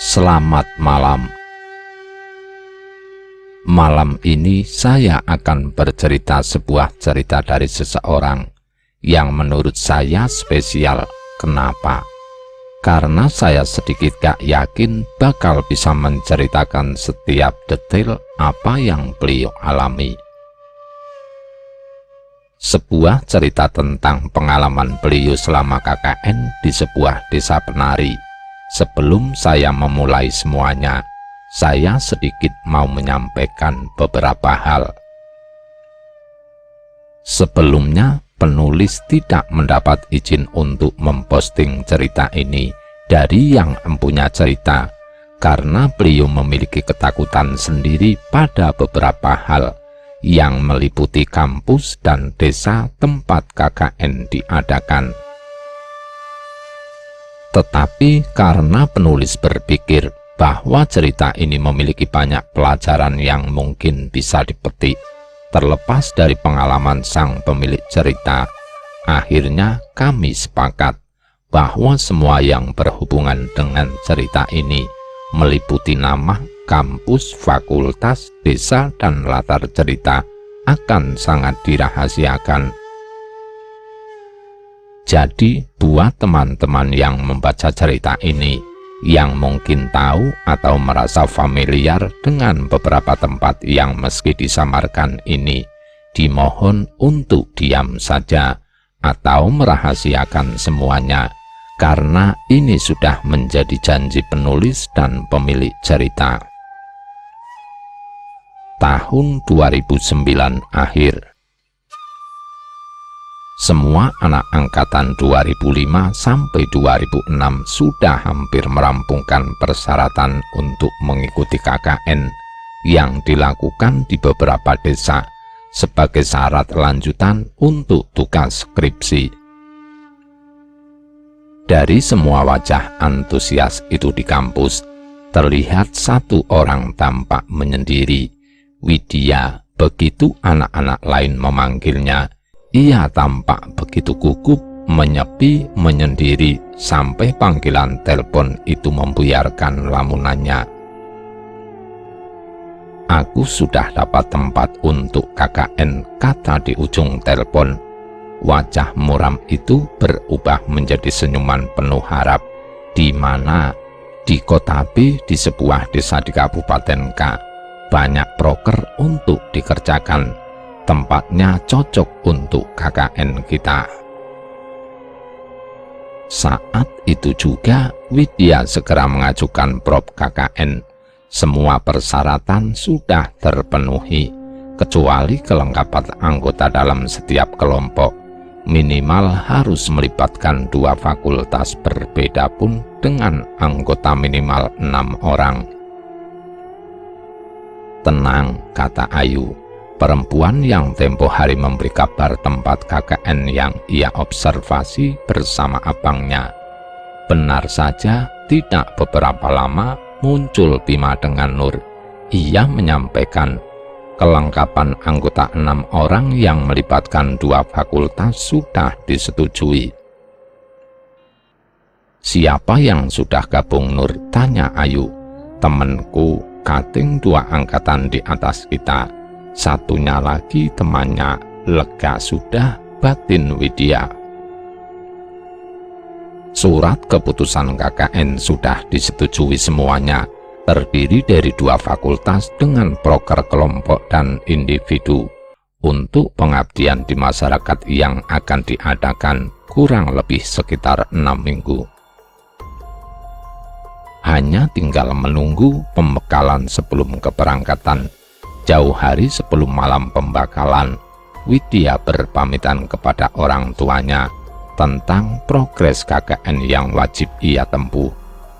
Selamat malam. Malam ini saya akan bercerita sebuah cerita dari seseorang yang menurut saya spesial. Kenapa? Karena saya sedikit gak yakin bakal bisa menceritakan setiap detail apa yang beliau alami. Sebuah cerita tentang pengalaman beliau selama KKN di sebuah desa penari. Sebelum saya memulai semuanya, saya sedikit mau menyampaikan beberapa hal. Sebelumnya, penulis tidak mendapat izin untuk memposting cerita ini dari yang empunya cerita, karena beliau memiliki ketakutan sendiri pada beberapa hal yang meliputi kampus dan desa tempat KKN diadakan. Tetapi karena penulis berpikir bahwa cerita ini memiliki banyak pelajaran yang mungkin bisa dipetik terlepas dari pengalaman sang pemilik cerita, akhirnya kami sepakat bahwa semua yang berhubungan dengan cerita ini meliputi nama, kampus, fakultas, desa, dan latar cerita akan sangat dirahasiakan. Jadi, buat teman-teman yang membaca cerita ini, yang mungkin tahu atau merasa familiar dengan beberapa tempat yang meski disamarkan ini, dimohon untuk diam saja atau merahasiakan semuanya, karena ini sudah menjadi janji penulis dan pemilik cerita. Tahun 2009 akhir. Semua anak angkatan 2005 sampai 2006 sudah hampir merampungkan persyaratan untuk mengikuti KKN yang dilakukan di beberapa desa sebagai syarat lanjutan untuk tugas skripsi. Dari semua wajah antusias itu di kampus, terlihat satu orang tampak menyendiri, Widya. Begitu anak-anak lain memanggilnya, ia tampak begitu gugup, menyepi, menyendiri, sampai panggilan telepon itu membuyarkan lamunannya. "Aku sudah dapat tempat untuk KKN," kata di ujung telepon. Wajah muram itu berubah menjadi senyuman penuh harap. Di mana? Di kota B, di sebuah desa di Kabupaten K. Banyak proker untuk dikerjakan. Tempatnya cocok untuk KKN kita. Saat itu juga Widya segera mengajukan prop KKN. Semua persyaratan sudah terpenuhi, kecuali kelengkapan anggota dalam setiap kelompok. Minimal harus melibatkan 2 fakultas berbeda pun dengan anggota minimal 6 orang. "Tenang," kata Ayu, perempuan yang tempo hari memberi kabar tempat KKN yang ia observasi bersama abangnya. Benar saja, tidak beberapa lama muncul Bima dengan Nur. Ia menyampaikan kelengkapan anggota 6 orang yang melibatkan 2 fakultas sudah disetujui. "Siapa yang sudah gabung, Nur?" tanya Ayu. "Temenku, kating 2 angkatan di atas kita. Satunya lagi temannya." "Lega sudah," batin Widya. Surat keputusan KKN sudah disetujui semuanya, terdiri dari 2 fakultas dengan proker kelompok dan individu. Untuk pengabdian di masyarakat yang akan diadakan kurang lebih sekitar 6 minggu. Hanya tinggal menunggu pembekalan sebelum keberangkatan. Jauh hari sebelum malam pembekalan, Widya berpamitan kepada orang tuanya tentang progres KKN yang wajib ia tempuh.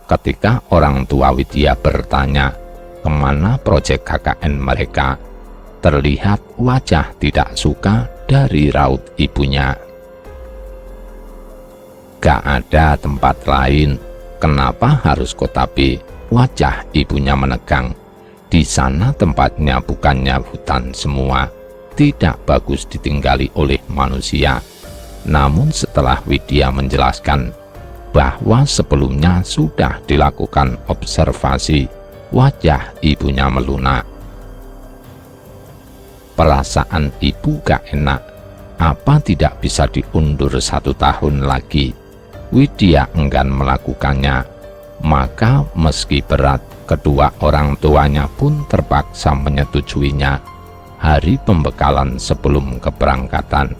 Ketika orang tua Widya bertanya kemana proyek KKN mereka, terlihat wajah tidak suka dari raut ibunya. "Gak ada tempat lain, kenapa harus kota B?" Wajah ibunya menegang. "Di sana tempatnya bukannya hutan semua, tidak bagus ditinggali oleh manusia." Namun setelah Widya menjelaskan bahwa sebelumnya sudah dilakukan observasi wajah ibunya melunak. Perasaan ibu gak enak, apa tidak bisa diundur 1 tahun lagi? Widya enggan melakukannya, maka meski berat, kedua orang tuanya pun terpaksa menyetujuinya hari pembekalan sebelum keberangkatan.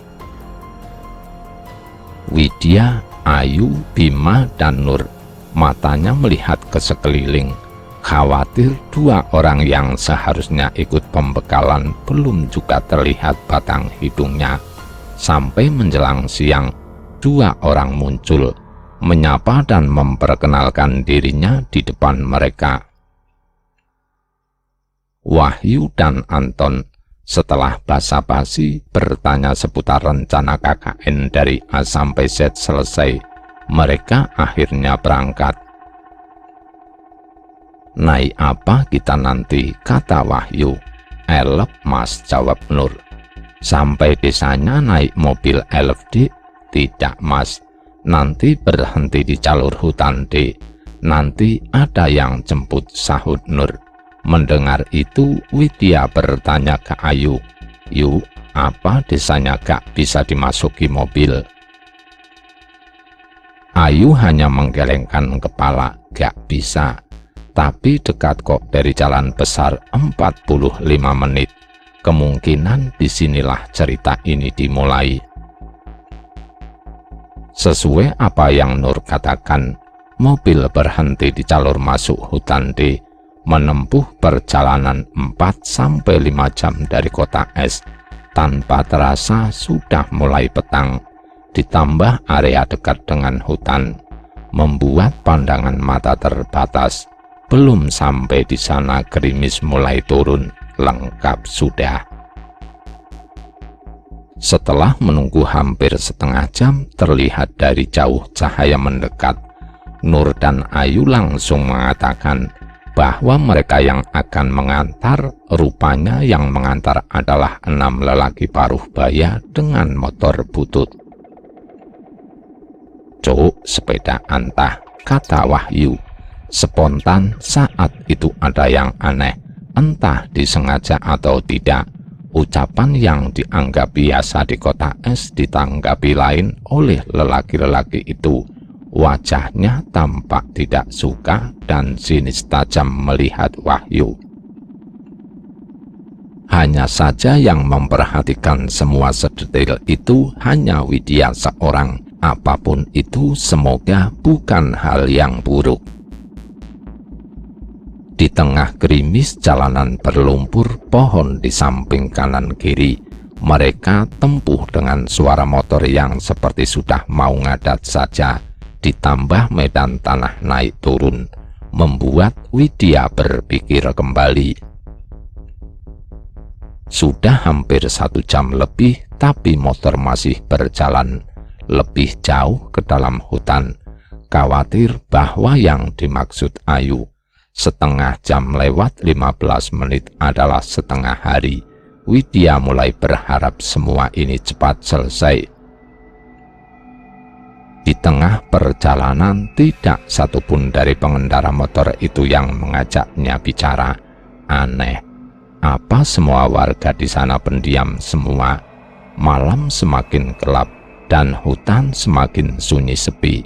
Widya, Ayu, Bima, dan Nur matanya melihat ke sekeliling, khawatir 2 orang yang seharusnya ikut pembekalan belum juga terlihat batang hidungnya. Sampai menjelang siang, 2 orang muncul, menyapa dan memperkenalkan dirinya di depan mereka. Wahyu dan Anton setelah basa-basi bertanya seputar rencana KKN dari A sampai Z selesai, mereka akhirnya berangkat. "Naik apa kita nanti?" kata Wahyu. "Elep Mas," jawab Nur. "Sampai desanya naik mobil elep Dik?" "Tidak Mas, nanti berhenti di jalur hutan Dik, nanti ada yang jemput," sahut Nur. Mendengar itu, Widya bertanya ke Ayu, "Yuk, apa desanya gak bisa dimasuki mobil?" Ayu hanya menggelengkan kepala, "Gak bisa, tapi dekat kok dari jalan besar 45 menit. Kemungkinan disinilah cerita ini dimulai." Sesuai apa yang Nur katakan, mobil berhenti di jalur masuk hutan D, menempuh perjalanan 4-5 jam dari kota es. Tanpa terasa sudah mulai petang, ditambah area dekat dengan hutan, membuat pandangan mata terbatas. Belum sampai di sana gerimis mulai turun, lengkap sudah. Setelah menunggu hampir setengah jam, terlihat dari jauh cahaya mendekat. Nur dan Ayu langsung mengatakan bahwa mereka yang akan mengantar, rupanya yang mengantar adalah 6 lelaki paruh baya dengan motor butut. "Cuk, sepeda antah," kata Wahyu. Spontan saat itu ada yang aneh, entah disengaja atau tidak. Ucapan yang dianggap biasa di kota es ditanggapi lain oleh lelaki-lelaki itu. Wajahnya tampak tidak suka dan sinis tajam melihat Wahyu. Hanya saja yang memperhatikan semua sedetail itu hanya Widya seorang. Apapun itu, semoga bukan hal yang buruk. Di tengah gerimis jalanan berlumpur, pohon di samping kanan kiri, mereka tempuh dengan suara motor yang seperti sudah mau ngadat saja, ditambah medan tanah naik turun, membuat Widya berpikir kembali. Sudah hampir 1 jam lebih, tapi motor masih berjalan lebih jauh ke dalam hutan. Khawatir bahwa yang dimaksud Ayu, setengah jam lewat 15 menit adalah setengah hari. Widya mulai berharap semua ini cepat selesai. Di tengah perjalanan, tidak satupun dari pengendara motor itu yang mengajaknya bicara. Aneh, apa semua warga di sana pendiam semua? Malam semakin gelap dan hutan semakin sunyi sepi.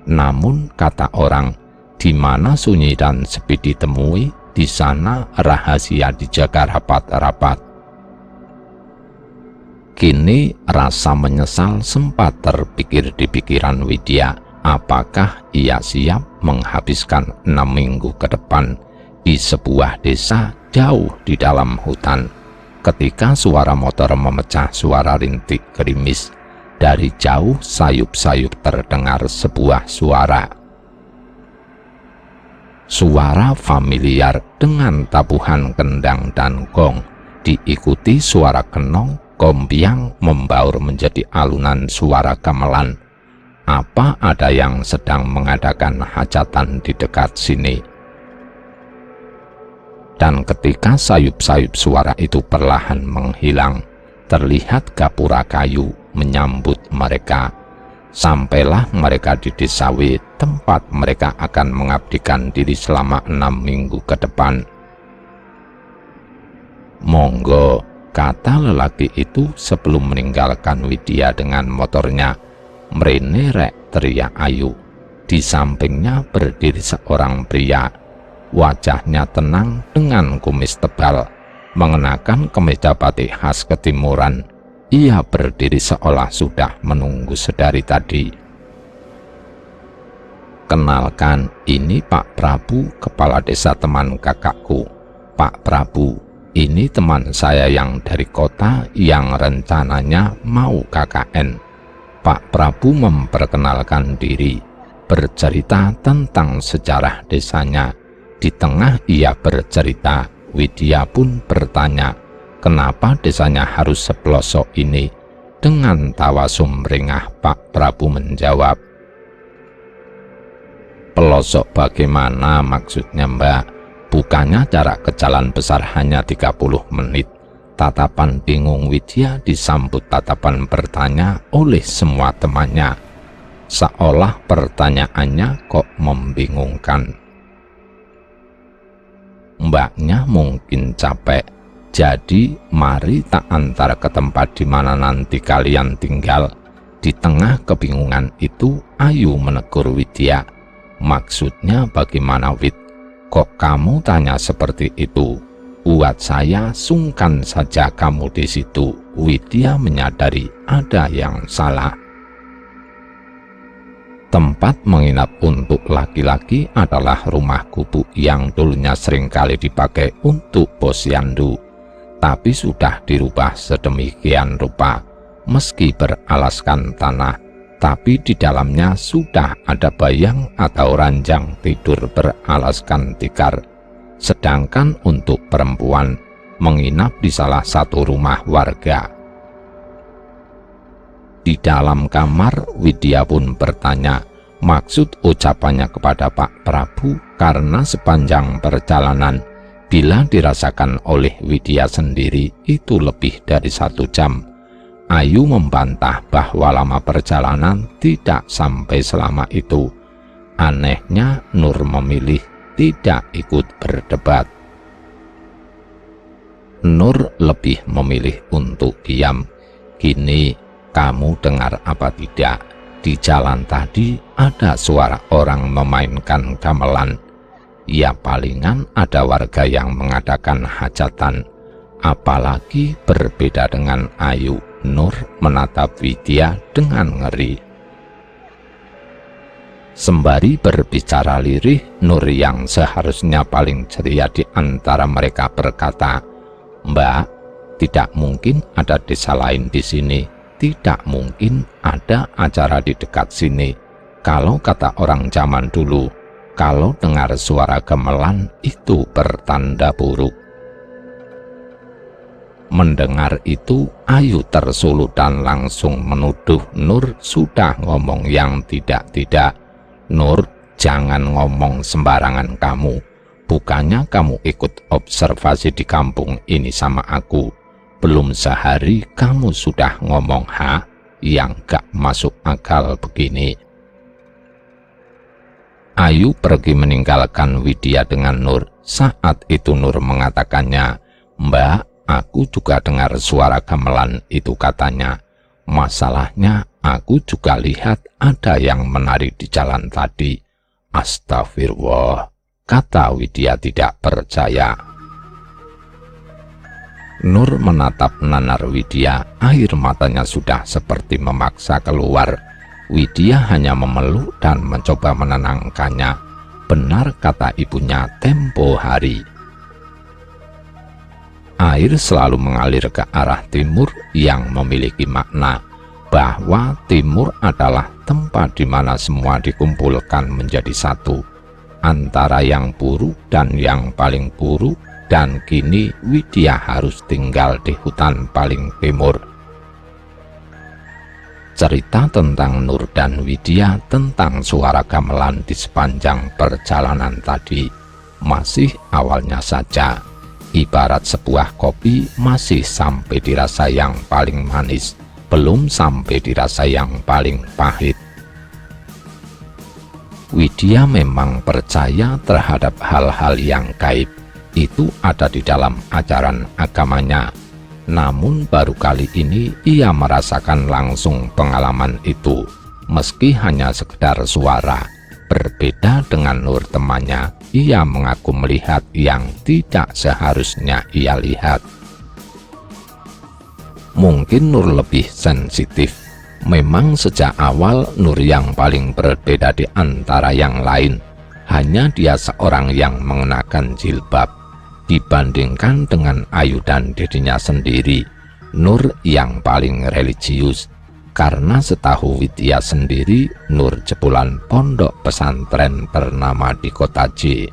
Namun kata orang, di mana sunyi dan sepi ditemui, di sana rahasia dijaga rapat-rapat. Kini rasa menyesal sempat terpikir di pikiran Widya. Apakah ia siap menghabiskan 6 minggu ke depan di sebuah desa jauh di dalam hutan? Ketika suara motor memecah suara rintik gerimis, dari jauh sayup-sayup terdengar sebuah suara. Suara familiar dengan tabuhan kendang dan gong, diikuti suara kenong, kompiang membaur menjadi alunan suara gamelan. Apa ada yang sedang mengadakan hajatan di dekat sini? Dan ketika sayup-sayup suara itu perlahan menghilang, terlihat gapura kayu menyambut mereka. Sampailah mereka di desa W, tempat mereka akan mengabdikan diri selama 6 minggu ke depan. Monggo, kata lelaki itu sebelum meninggalkan Widya dengan motornya. Mrene rek, teriak Ayu. Di sampingnya berdiri seorang pria. Wajahnya tenang dengan kumis tebal, mengenakan kemeja batik khas ketimuran. Ia berdiri seolah sudah menunggu sedari tadi. Kenalkan, ini Pak Prabu, kepala desa teman kakakku. Pak Prabu, ini teman saya yang dari kota yang rencananya mau KKN. Pak Prabu memperkenalkan diri, bercerita tentang sejarah desanya. Di tengah ia bercerita, Widya pun bertanya, kenapa desanya harus sepelosok ini? Dengan tawa sumringah Pak Prabu menjawab, pelosok bagaimana maksudnya Mbak? Bukannya jarak ke jalan besar hanya 30 menit. Tatapan bingung Widya disambut tatapan bertanya oleh semua temannya. Seolah pertanyaannya kok membingungkan. Mbaknya mungkin capek. Jadi mari tak antar ke tempat di mana nanti kalian tinggal. Di tengah kebingungan itu Ayu menegur Widya. Maksudnya bagaimana, Wid? Kok kamu tanya seperti itu? Buat saya sungkan saja kamu di situ. Widya menyadari ada yang salah. Tempat menginap untuk laki-laki adalah rumah gubuk yang dulunya seringkali dipakai untuk posyandu, tapi sudah dirubah sedemikian rupa. Meski beralaskan tanah, tapi di dalamnya sudah ada bayang atau ranjang tidur beralaskan tikar. Sedangkan untuk perempuan menginap di salah satu rumah warga. Di dalam kamar, Widya pun bertanya maksud ucapannya kepada Pak Prabu karena sepanjang perjalanan, bila dirasakan oleh Widya sendiri, itu lebih dari 1 jam. Ayu membantah bahwa lama perjalanan tidak sampai selama itu. Anehnya Nur memilih tidak ikut berdebat. Nur lebih memilih untuk diam. Gini, kamu dengar apa tidak? Di jalan tadi ada suara orang memainkan gamelan. Ya palingan ada warga yang mengadakan hajatan. Apalagi berbeda dengan Ayu, Nur menatap Widya dengan ngeri. Sembari berbicara lirih, Nur yang seharusnya paling ceria di antara mereka berkata, Mbak, tidak mungkin ada desa lain di sini. Tidak mungkin ada acara di dekat sini. Kalau kata orang zaman dulu, kalau dengar suara gamelan itu bertanda buruk. Mendengar itu, Ayu tersulut dan langsung menuduh Nur sudah ngomong yang tidak-tidak. Nur, jangan ngomong sembarangan kamu. Bukannya kamu ikut observasi di kampung ini sama aku. Belum sehari kamu sudah ngomong yang gak masuk akal begini. Ayu pergi meninggalkan Widya dengan Nur. Saat itu Nur mengatakannya, Mbak, aku juga dengar suara gamelan itu katanya. Masalahnya aku juga lihat ada yang menari di jalan tadi. Astagfirullah, kata Widya tidak percaya. Nur menatap nanar Widya, air matanya sudah seperti memaksa keluar. Widya hanya memeluk dan mencoba menenangkannya. Benar kata ibunya tempo hari. Air selalu mengalir ke arah timur yang memiliki makna bahwa timur adalah tempat di mana semua dikumpulkan menjadi satu, antara yang buruk dan yang paling buruk. Dan kini Widya harus tinggal di hutan paling timur. Cerita tentang Nur dan Widya tentang suara gamelan di sepanjang perjalanan tadi masih awalnya saja. Ibarat sebuah kopi masih sampai dirasa yang paling manis, belum sampai dirasa yang paling pahit. Widya memang percaya terhadap hal-hal yang gaib. Itu ada di dalam ajaran agamanya. Namun baru kali ini ia merasakan langsung pengalaman itu, meski hanya sekedar suara. Berbeda dengan Nur temannya, ia mengaku melihat yang tidak seharusnya ia lihat. Mungkin Nur lebih sensitif. Memang sejak awal Nur yang paling berbeda di antara yang lain. Hanya dia seorang yang mengenakan jilbab. Dibandingkan dengan Ayu dan dirinya sendiri, Nur yang paling religius. Karena setahu Widya sendiri, Nur jebolan pondok pesantren ternama di kota J.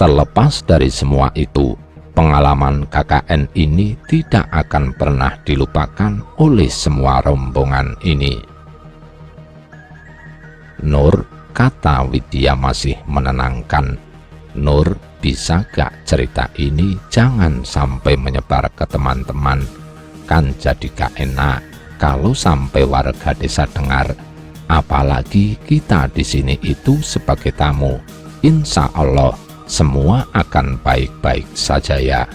Terlepas dari semua itu, pengalaman KKN ini tidak akan pernah dilupakan oleh semua rombongan ini. Nur, kata Widya masih menenangkan, Nur, bisa gak cerita ini jangan sampai menyebar ke teman-teman, kan jadi gak enak kalau sampai warga desa dengar. Apalagi kita di sini itu sebagai tamu. Insya Allah semua akan baik-baik saja ya.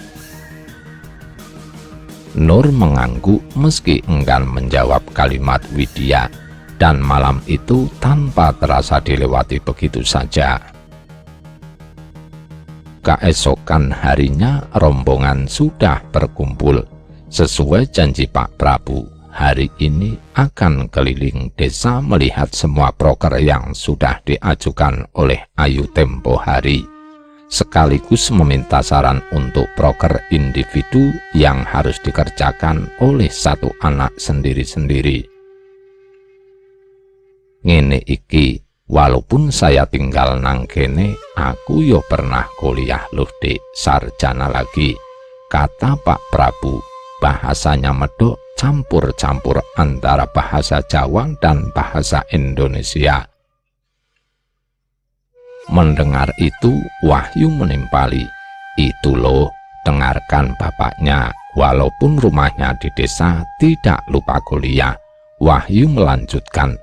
Nur mengangguk meski enggan menjawab kalimat Widya, dan malam itu tanpa terasa dilewati begitu saja. Keesokan harinya rombongan sudah berkumpul. Sesuai janji Pak Prabu, hari ini akan keliling desa melihat semua proker yang sudah diajukan oleh Ayu tempo hari, sekaligus meminta saran untuk proker individu yang harus dikerjakan oleh satu anak sendiri-sendiri. Ngene iki, walaupun saya tinggal nang kene, aku yo pernah kuliah loh Dek, sarjana lagi, kata Pak Prabu. Bahasanya medok campur-campur antara bahasa Jawa dan bahasa Indonesia. Mendengar itu, wahyu menimpali. Itu loh, dengarkan bapaknya, walaupun rumahnya di desa tidak lupa kuliah. Wahyu melanjutkan,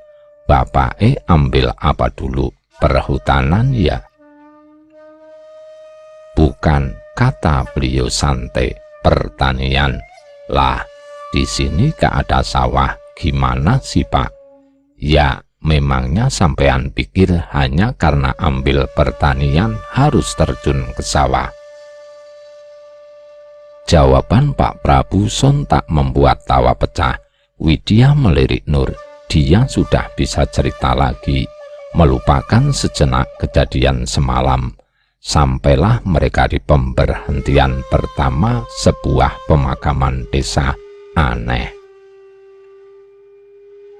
bapake ambil apa dulu, perhutanan ya? Bukan, kata beliau santai, pertanian. Lah, di sini gak ada sawah, gimana sih Pak? Ya, memangnya sampean pikir hanya karena ambil pertanian harus terjun ke sawah? Jawaban Pak Prabu sontak membuat tawa pecah. Widya melirik Nur. Dia sudah bisa cerita lagi, melupakan sejenak kejadian semalam. Sampailah mereka di pemberhentian pertama sebuah pemakaman desa. Aneh.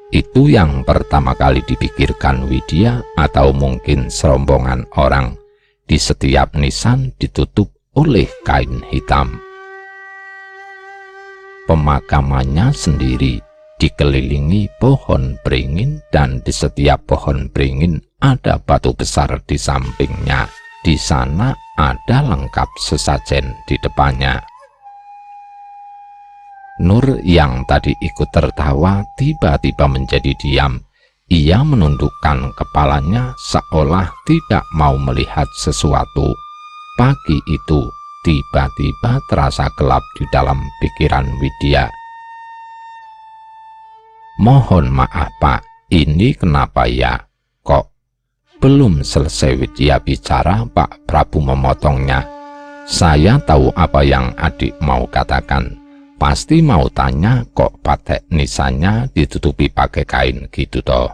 Itu yang pertama kali dipikirkan Widya, atau mungkin serombongan orang. Di setiap nisan ditutup oleh kain hitam. Pemakamannya sendiri dikelilingi pohon beringin, dan di setiap pohon beringin ada batu besar di sampingnya. Di sana ada lengkap sesajen di depannya. Nur yang tadi ikut tertawa tiba-tiba menjadi diam. Ia menundukkan kepalanya seolah tidak mau melihat sesuatu. Pagi itu tiba-tiba terasa gelap di dalam pikiran Widya. Mohon maaf Pak, ini kenapa ya? Kok belum selesai Widya bicara, Pak Prabu memotongnya. Saya tahu apa yang adik mau katakan. Pasti mau tanya kok patek nisannya ditutupi pakai kain gitu toh.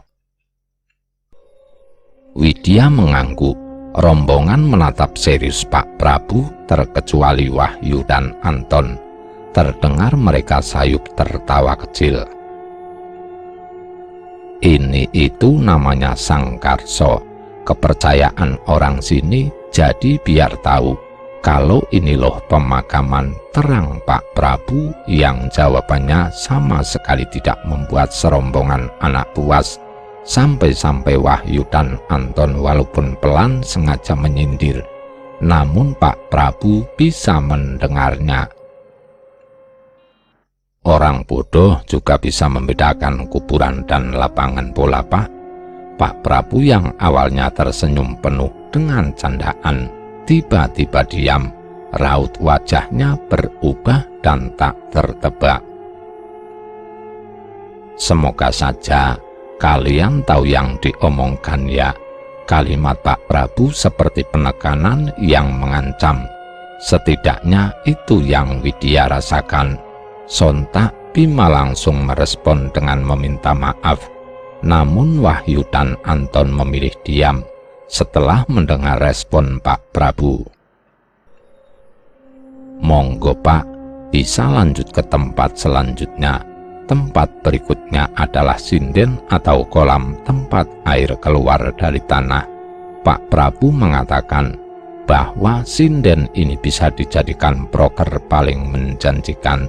Widya mengangguk. Rombongan menatap serius Pak Prabu, terkecuali Wahyu dan Anton. Terdengar mereka sayup tertawa kecil. Ini itu namanya sangkarso. Kepercayaan orang sini, jadi biar tahu kalau ini loh pemakaman, terang Pak Prabu, yang jawabannya sama sekali tidak membuat serombongan anak puas. Sampai-sampai Wahyu dan Anton walaupun pelan sengaja menyindir, namun Pak Prabu bisa mendengarnya. Orang bodoh juga bisa membedakan kuburan dan lapangan bola Pak. Pak Prabu yang awalnya tersenyum penuh dengan candaan, tiba-tiba diam. Raut wajahnya berubah dan tak tertebak. "Semoga saja kalian tahu yang diomongkan ya." Kalimat Pak Prabu seperti penekanan yang mengancam. Setidaknya itu yang Widya rasakan. Sontak Bima langsung merespon dengan meminta maaf. Namun Wahyu dan Anton memilih diam setelah mendengar respon Pak Prabu. "Monggo Pak, bisa lanjut ke tempat selanjutnya." Tempat berikutnya adalah sinden atau kolam tempat air keluar dari tanah. Pak Prabu mengatakan bahwa sinden ini bisa dijadikan proker paling menjanjikan.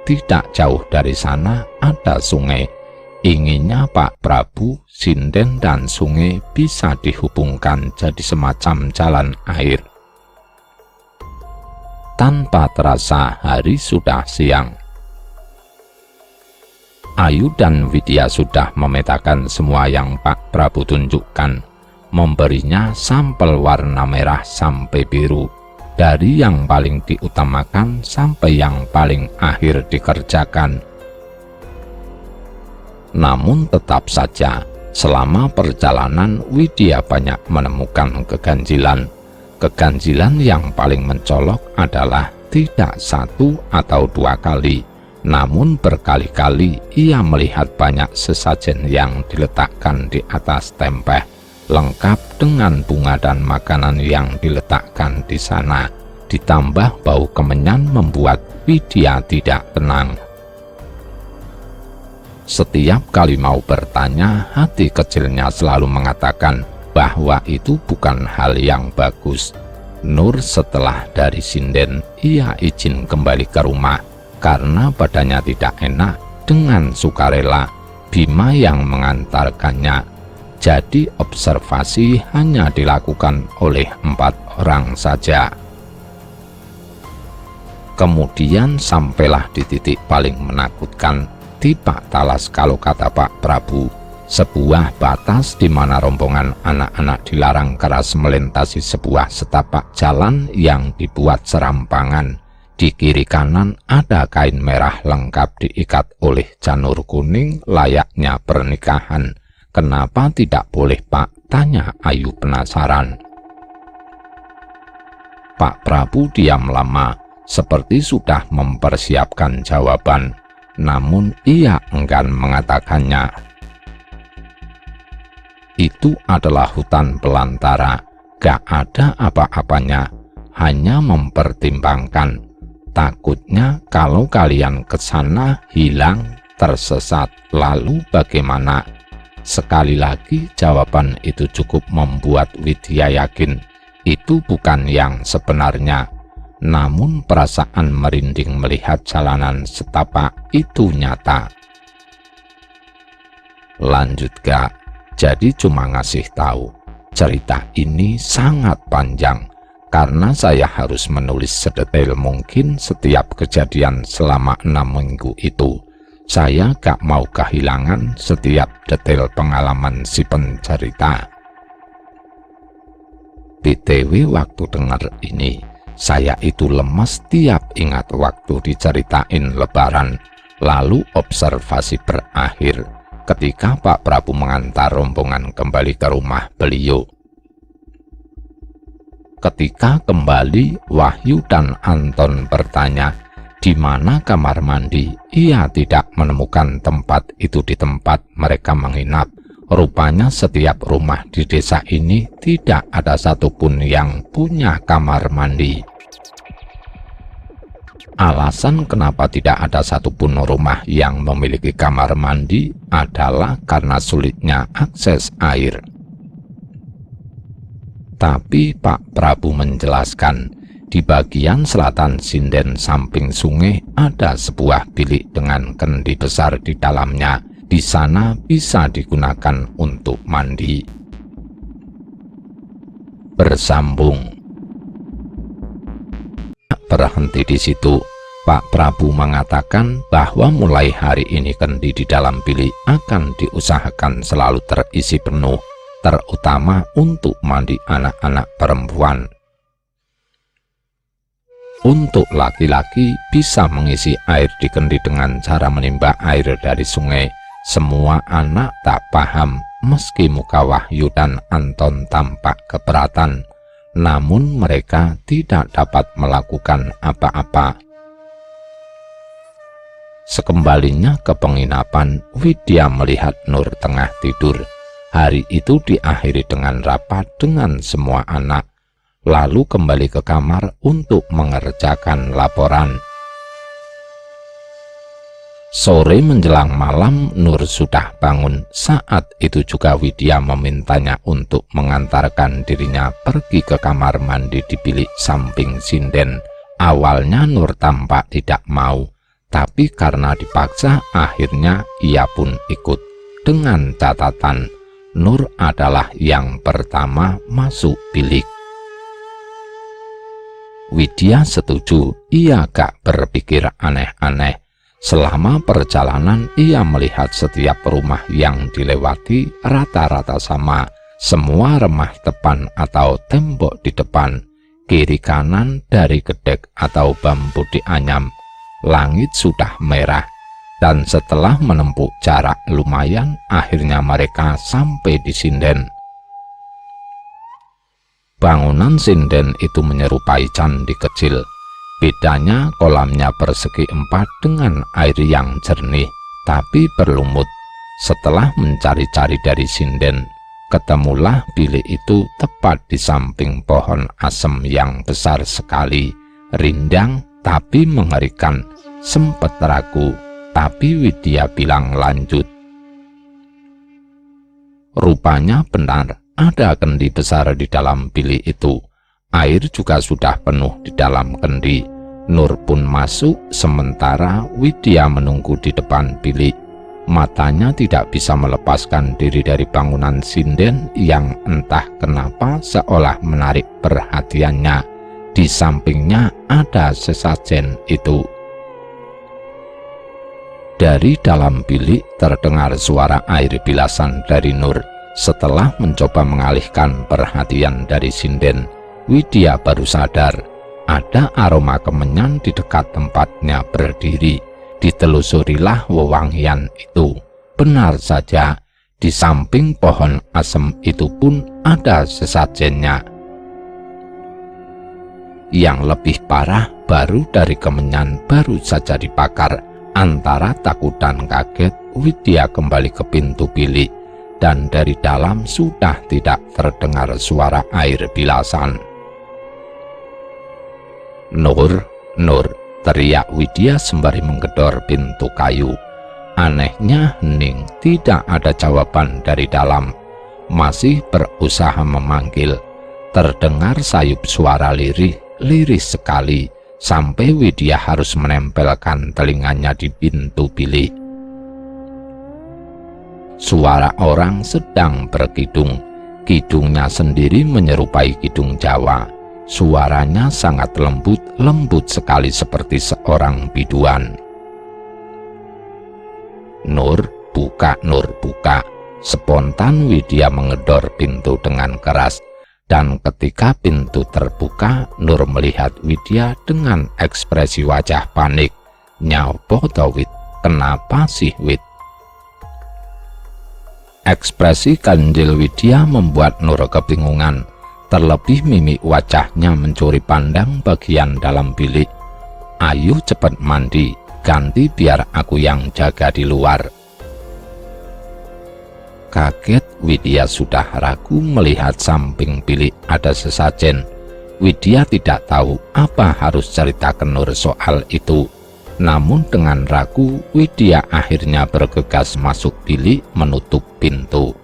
Tidak jauh dari sana ada sungai. Inginnya Pak Prabu, sinden dan sungai bisa dihubungkan jadi semacam jalan air. Tanpa terasa hari sudah siang. Ayu dan Widya sudah memetakan semua yang Pak Prabu tunjukkan, memberinya sampel warna merah sampai biru, dari yang paling diutamakan sampai yang paling akhir dikerjakan. Namun tetap saja, selama perjalanan Widya banyak menemukan keganjilan. Keganjilan yang paling mencolok adalah tidak satu atau dua kali, namun berkali-kali ia melihat banyak sesajen yang diletakkan di atas tempeh, lengkap dengan bunga dan makanan yang diletakkan di sana. Ditambah bau kemenyan membuat Widya tidak tenang. Setiap kali mau bertanya, hati kecilnya selalu mengatakan bahwa itu bukan hal yang bagus. Nur setelah dari sinden, ia izin kembali ke rumah karena badannya tidak enak. Dengan sukarela, Bima yang mengantarkannya. Jadi observasi hanya dilakukan oleh 4 orang saja. Kemudian sampailah di titik paling menakutkan, tiba talas kalau kata Pak Prabu. Sebuah batas di mana rombongan anak-anak dilarang keras melintasi sebuah setapak jalan yang dibuat serampangan. Di kiri kanan ada kain merah lengkap diikat oleh janur kuning layaknya pernikahan. "Kenapa tidak boleh Pak?" tanya Ayu penasaran. Pak Prabu diam lama, seperti sudah mempersiapkan jawaban. Namun ia enggan mengatakannya. Itu adalah hutan belantara, gak ada apa-apanya, hanya mempertimbangkan. Takutnya kalau kalian ke sana hilang, tersesat, lalu bagaimana? Sekali lagi jawaban itu cukup membuat Widya yakin itu bukan yang sebenarnya. Namun perasaan merinding melihat jalanan setapak itu nyata. "Lanjut Kak. Jadi cuma ngasih tahu, cerita ini sangat panjang karena saya harus menulis sedetail mungkin setiap kejadian selama 6 minggu itu. Saya gak mau kehilangan setiap detail pengalaman si pencerita." BTW waktu dengar ini, saya itu lemes tiap ingat waktu diceritain Lebaran, lalu observasi berakhir ketika Pak Prabu mengantar rombongan kembali ke rumah beliau. Ketika kembali, Wahyu dan Anton bertanya, di mana kamar mandi? Ia tidak menemukan tempat itu di tempat mereka menginap. Rupanya setiap rumah di desa ini tidak ada satupun yang punya kamar mandi. Alasan kenapa tidak ada satupun rumah yang memiliki kamar mandi adalah karena sulitnya akses air. Tapi Pak Prabu menjelaskan, di bagian selatan sinden samping sungai ada sebuah bilik dengan kendi besar di dalamnya. Di sana bisa digunakan untuk mandi. Bersambung. Berhenti di situ. Pak Prabu mengatakan bahwa mulai hari ini kendi di dalam bilik akan diusahakan selalu terisi penuh, terutama untuk mandi anak-anak perempuan. Untuk laki-laki bisa mengisi air di kendi dengan cara menimba air dari sungai. Semua anak tak paham, meski muka Wahyu dan Anton tampak keberatan, namun mereka tidak dapat melakukan apa-apa. Sekembalinya ke penginapan, Widya melihat Nur tengah tidur. Hari itu diakhiri dengan rapat dengan semua anak, lalu kembali ke kamar untuk mengerjakan laporan. Sore menjelang malam, Nur sudah bangun. Saat itu juga Widya memintanya untuk mengantarkan dirinya pergi ke kamar mandi di bilik samping sinden. Awalnya Nur tampak tidak mau, tapi karena dipaksa akhirnya ia pun ikut. Dengan catatan, Nur adalah yang pertama masuk bilik. Widya setuju, ia gak berpikir aneh-aneh. Selama perjalanan ia melihat setiap rumah yang dilewati rata-rata sama, semua remah depan atau tembok di depan, kiri kanan dari gedek atau bambu dianyam. Langit sudah merah, dan setelah menempuh jarak lumayan, akhirnya mereka sampai di sinden. Bangunan sinden itu menyerupai candi kecil. Bedanya kolamnya persegi 4 dengan air yang jernih, tapi berlumut. Setelah mencari-cari dari sinden, ketemulah bilik itu tepat di samping pohon asem yang besar sekali, rindang tapi mengerikan. Sempat ragu, tapi Widya bilang lanjut. Rupanya benar, ada kendi besar di dalam bilik itu. Air juga sudah penuh di dalam kendi. Nur pun masuk, sementara Widya menunggu di depan bilik. Matanya tidak bisa melepaskan diri dari bangunan sinden yang entah kenapa seolah menarik perhatiannya. Di sampingnya ada sesajen itu. Dari dalam bilik terdengar suara air bilasan dari Nur. Setelah mencoba mengalihkan perhatian dari sinden, Widya baru sadar ada aroma kemenyan di dekat tempatnya berdiri. Ditelusurilah wewangian itu. Benar saja, di samping pohon asem itu pun ada sesajennya. Yang lebih parah, baru dari kemenyan baru saja dibakar. Antara takut dan kaget, Widya kembali ke pintu bilik, dan dari dalam sudah tidak terdengar suara air bilasan. Nur, Nur, teriak Widya sembari menggedor pintu kayu. Anehnya hening, tidak ada jawaban dari dalam. Masih berusaha memanggil. Terdengar sayup suara lirih sekali, sampai Widya harus menempelkan telinganya di pintu bilik. Suara orang sedang berkidung. Kidungnya sendiri menyerupai kidung Jawa. Suaranya sangat lembut sekali seperti seorang biduan. Nur, buka, Nur, buka. Spontan Widya mengedor pintu dengan keras. Dan ketika pintu terbuka, Nur melihat Widya dengan ekspresi wajah panik. Nyapa to, Wid? Kenapa sih, Wid? Ekspresi ganjil Widya membuat Nur kebingungan. Terlebih mimik wajahnya mencuri pandang bagian dalam bilik. Ayo cepat mandi, ganti biar aku yang jaga di luar. Kaget, Widya sudah ragu melihat samping bilik ada sesajen. Widya tidak tahu apa harus cerita ke Nur soal itu. Namun dengan ragu, Widya akhirnya bergegas masuk bilik menutup pintu.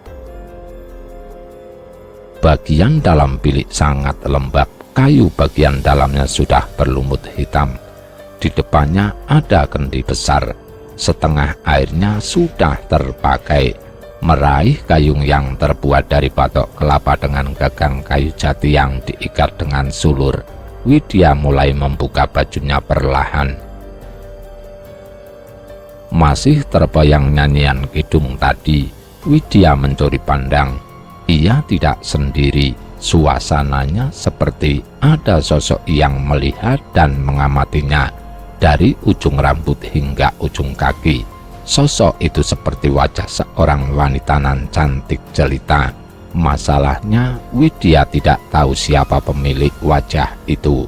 Bagian dalam bilik sangat lembab, kayu bagian dalamnya sudah berlumut hitam. Di depannya ada kendi besar, setengah airnya sudah terpakai. Meraih gayung yang terbuat dari batok kelapa dengan gagang kayu jati yang diikat dengan sulur, Widya mulai membuka bajunya perlahan. Masih terbayang nyanyian kidung tadi, Widya mencuri pandang. Ia tidak sendiri, suasananya seperti ada sosok yang melihat dan mengamatinya dari ujung rambut hingga ujung kaki. Sosok itu seperti wajah seorang wanita nan cantik jelita. Masalahnya, Widya tidak tahu siapa pemilik wajah itu.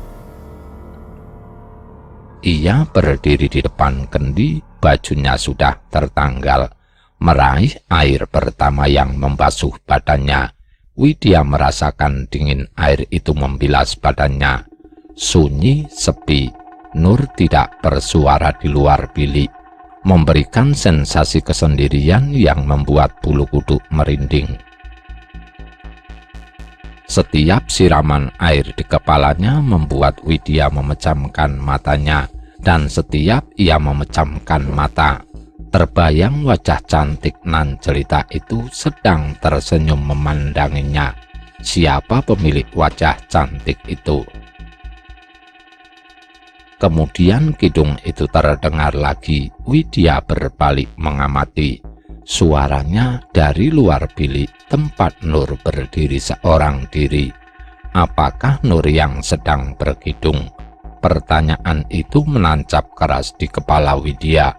Ia berdiri di depan kendi, bajunya sudah tertanggal. Meraih air pertama yang membasuh badannya, Widya merasakan dingin air itu membilas badannya. Sunyi, sepi, Nur tidak bersuara di luar bilik, memberikan sensasi kesendirian yang membuat bulu kuduk merinding. Setiap siraman air di kepalanya membuat Widya memejamkan matanya, dan setiap ia memejamkan mata, terbayang wajah cantik nan jelita itu sedang tersenyum memandanginya. Siapa pemilik wajah cantik itu? Kemudian kidung itu terdengar lagi. Widya berbalik mengamati. Suaranya dari luar bilik tempat Nur berdiri seorang diri. Apakah Nur yang sedang berkidung? Pertanyaan itu menancap keras di kepala Widya.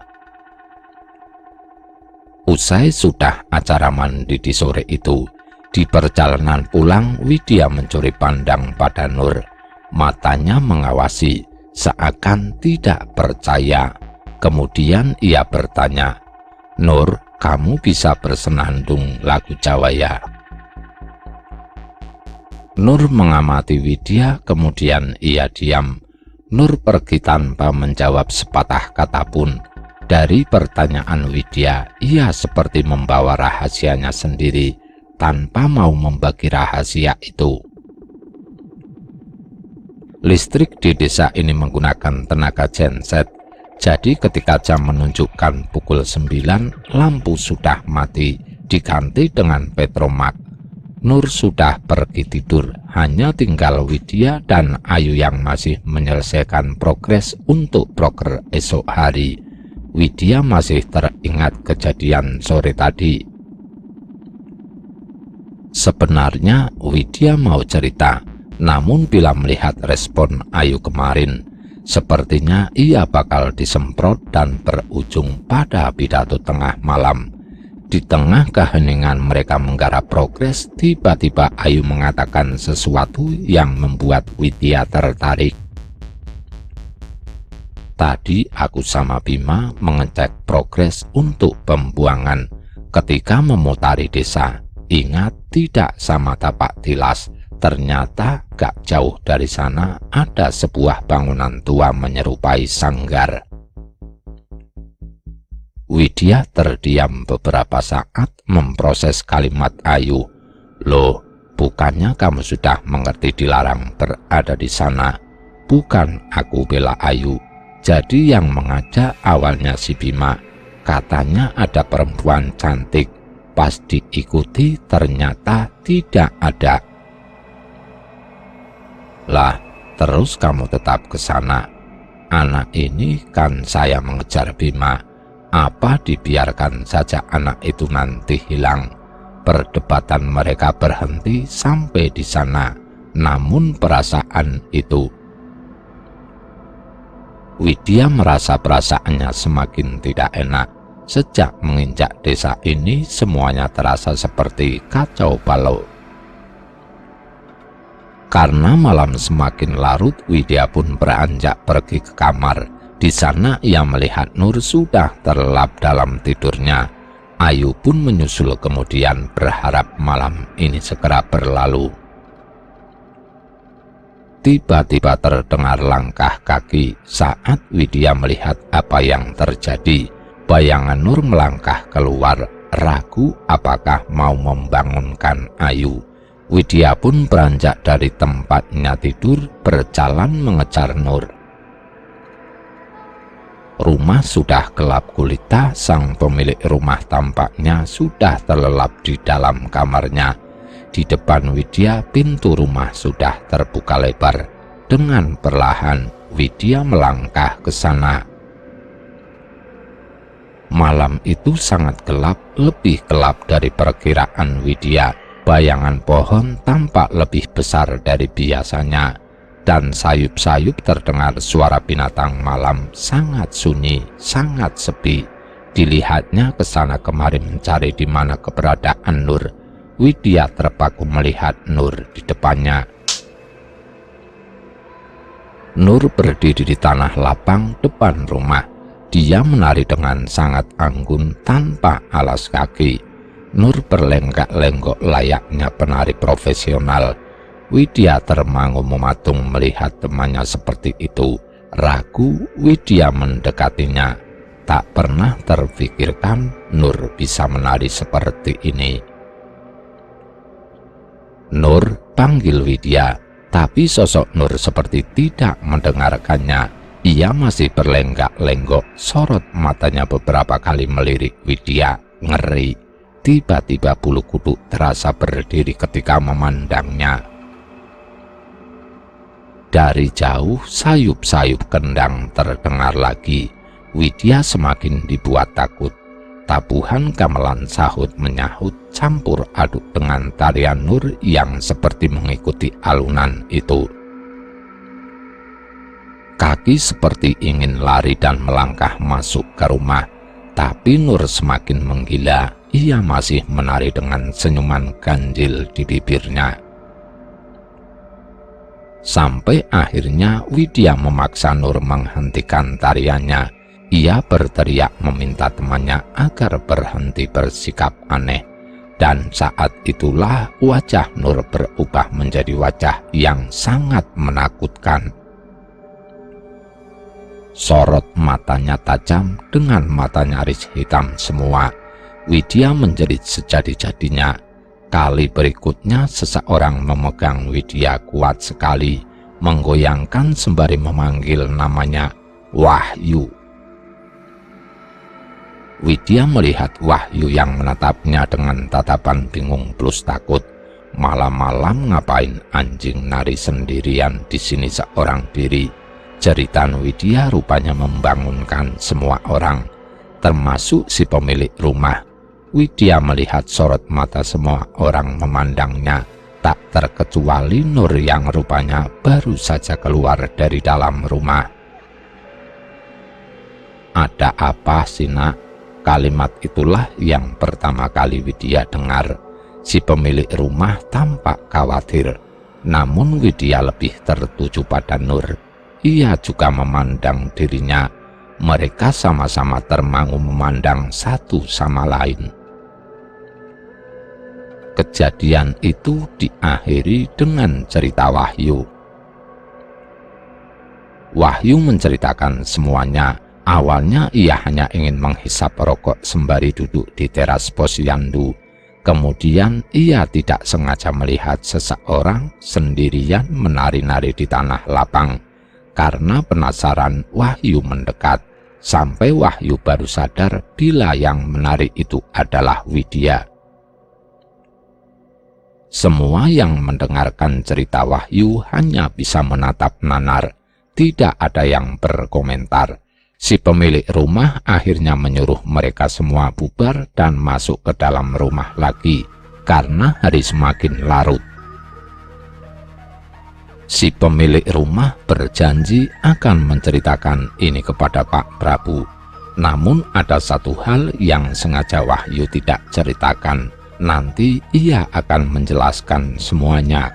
Usai sudah acara mandi di sore itu, di perjalanan pulang Widya mencuri pandang pada Nur. Matanya mengawasi, seakan tidak percaya. Kemudian ia bertanya, "Nur, kamu bisa bersenandung lagu Jawa ya?" Nur mengamati Widya, kemudian ia diam. Nur pergi tanpa menjawab sepatah kata pun. Dari pertanyaan Widya, ia seperti membawa rahasianya sendiri, tanpa mau membagi rahasia itu. Listrik di desa ini menggunakan tenaga genset, jadi ketika jam menunjukkan pukul 9, lampu sudah mati, diganti dengan petromak. Nur sudah pergi tidur, hanya tinggal Widya dan Ayu yang masih menyelesaikan progres untuk proker esok hari. Widya masih teringat kejadian sore tadi. Sebenarnya Widya mau cerita, namun bila melihat respon Ayu kemarin, sepertinya ia bakal disemprot dan berujung pada pidato tengah malam. Di tengah keheningan mereka menggarap progres, tiba-tiba Ayu mengatakan sesuatu yang membuat Widya tertarik. Tadi aku sama Bima mengecek progres untuk pembuangan. Ketika memutari desa, ingat tidak sama tapak tilas. Ternyata gak jauh dari sana ada sebuah bangunan tua menyerupai sanggar. Widya terdiam beberapa saat memproses kalimat Ayu. Loh, bukannya kamu sudah mengerti dilarang berada di sana? Bukan, aku bela Ayu. Jadi yang mengajak awalnya si Bima. Katanya ada perempuan cantik. Pas diikuti ternyata tidak ada. Lah, terus kamu tetap ke sana. Anak ini kan saya mengejar Bima. Apa dibiarkan saja anak itu nanti hilang? Perdebatan mereka berhenti sampai di sana. Namun perasaan itu, Widya merasa perasaannya semakin tidak enak. Sejak menginjak desa ini, semuanya terasa seperti kacau balau. Karena malam semakin larut, Widya pun beranjak pergi ke kamar. Di sana ia melihat Nur sudah terlelap dalam tidurnya. Ayu pun menyusul, kemudian berharap malam ini segera berlalu. Tiba-tiba terdengar langkah kaki. Saat Widya melihat apa yang terjadi, bayangan Nur melangkah keluar, ragu apakah mau membangunkan Ayu. Widya pun beranjak dari tempatnya tidur, berjalan mengejar Nur. Rumah sudah gelap gulita, sang pemilik rumah tampaknya sudah terlelap di dalam kamarnya. Di depan Widya, pintu rumah sudah terbuka lebar. Dengan perlahan, Widya melangkah ke sana. Malam itu sangat gelap, lebih gelap dari perkiraan Widya. Bayangan pohon tampak lebih besar dari biasanya, dan sayup-sayup terdengar suara binatang malam. Sangat sunyi, sangat sepi. Dilihatnya ke sana kemari mencari di mana keberadaan Nur. Widya terpaku melihat Nur di depannya. Nur berdiri di tanah lapang depan rumah. Dia menari dengan sangat anggun tanpa alas kaki. Nur berlenggak-lenggok layaknya penari profesional. Widya termangu mematung melihat temannya seperti itu. Ragu, Widya mendekatinya. Tak pernah terfikirkan Nur bisa menari seperti ini. "Nur," panggil Widya, tapi sosok Nur seperti tidak mendengarkannya. Ia masih berlenggak-lenggok, sorot matanya beberapa kali melirik Widya. Ngeri. Tiba-tiba bulu kuduk terasa berdiri ketika memandangnya. Dari jauh, sayup-sayup kendang terdengar lagi. Widya semakin dibuat takut. Tabuhan gamelan sahut menyahut campur aduk dengan tarian Nur yang seperti mengikuti alunan itu. Kaki seperti ingin lari dan melangkah masuk ke rumah, tapi Nur semakin menggila. Ia masih menari dengan senyuman ganjil di bibirnya. Sampai akhirnya Widya memaksa Nur menghentikan tariannya. Ia berteriak meminta temannya agar berhenti bersikap aneh. Dan saat itulah wajah Nur berubah menjadi wajah yang sangat menakutkan. Sorot matanya tajam dengan mata nyaris hitam semua. Widya menjerit sejadi-jadinya. Kali berikutnya seseorang memegang Widya kuat sekali, menggoyangkan sembari memanggil namanya, "Wahyu." Widya melihat Wahyu yang menatapnya dengan tatapan bingung plus takut. Malam-malam ngapain anjing nari sendirian di sini seorang diri? Jeritan Widya rupanya membangunkan semua orang, termasuk si pemilik rumah. Widya melihat sorot mata semua orang memandangnya, tak terkecuali Nur yang rupanya baru saja keluar dari dalam rumah. "Ada apa sih, Nak?" Kalimat itulah yang pertama kali Widya dengar. Si pemilik rumah tampak khawatir, namun Widya lebih tertuju pada Nur. Ia juga memandang dirinya. Mereka sama-sama termangu memandang satu sama lain. Kejadian itu diakhiri dengan cerita Wahyu. Wahyu menceritakan semuanya. Awalnya ia hanya ingin menghisap rokok sembari duduk di teras posyandu. Kemudian ia tidak sengaja melihat seseorang sendirian menari-nari di tanah lapang. Karena penasaran, Wahyu mendekat. Sampai Wahyu baru sadar bila yang menari itu adalah Widya. Semua yang mendengarkan cerita Wahyu hanya bisa menatap nanar. Tidak ada yang berkomentar. Si pemilik rumah akhirnya menyuruh mereka semua bubar dan masuk ke dalam rumah lagi, karena hari semakin larut. Si pemilik rumah berjanji akan menceritakan ini kepada Pak Prabu. Namun ada satu hal yang sengaja Wahyu tidak ceritakan. Nanti ia akan menjelaskan semuanya.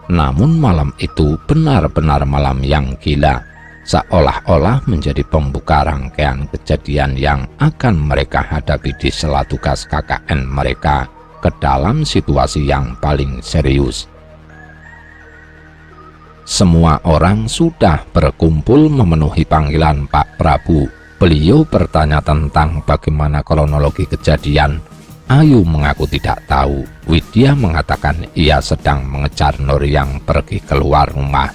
Namun malam itu benar-benar malam yang gila, seolah-olah menjadi pembuka rangkaian kejadian yang akan mereka hadapi di sela tugas KKN mereka ke dalam situasi yang paling serius. Semua orang sudah berkumpul memenuhi panggilan Pak Prabu. Beliau bertanya tentang bagaimana kronologi kejadian. Ayu mengaku tidak tahu. Widya mengatakan ia sedang mengejar Nur yang pergi keluar rumah.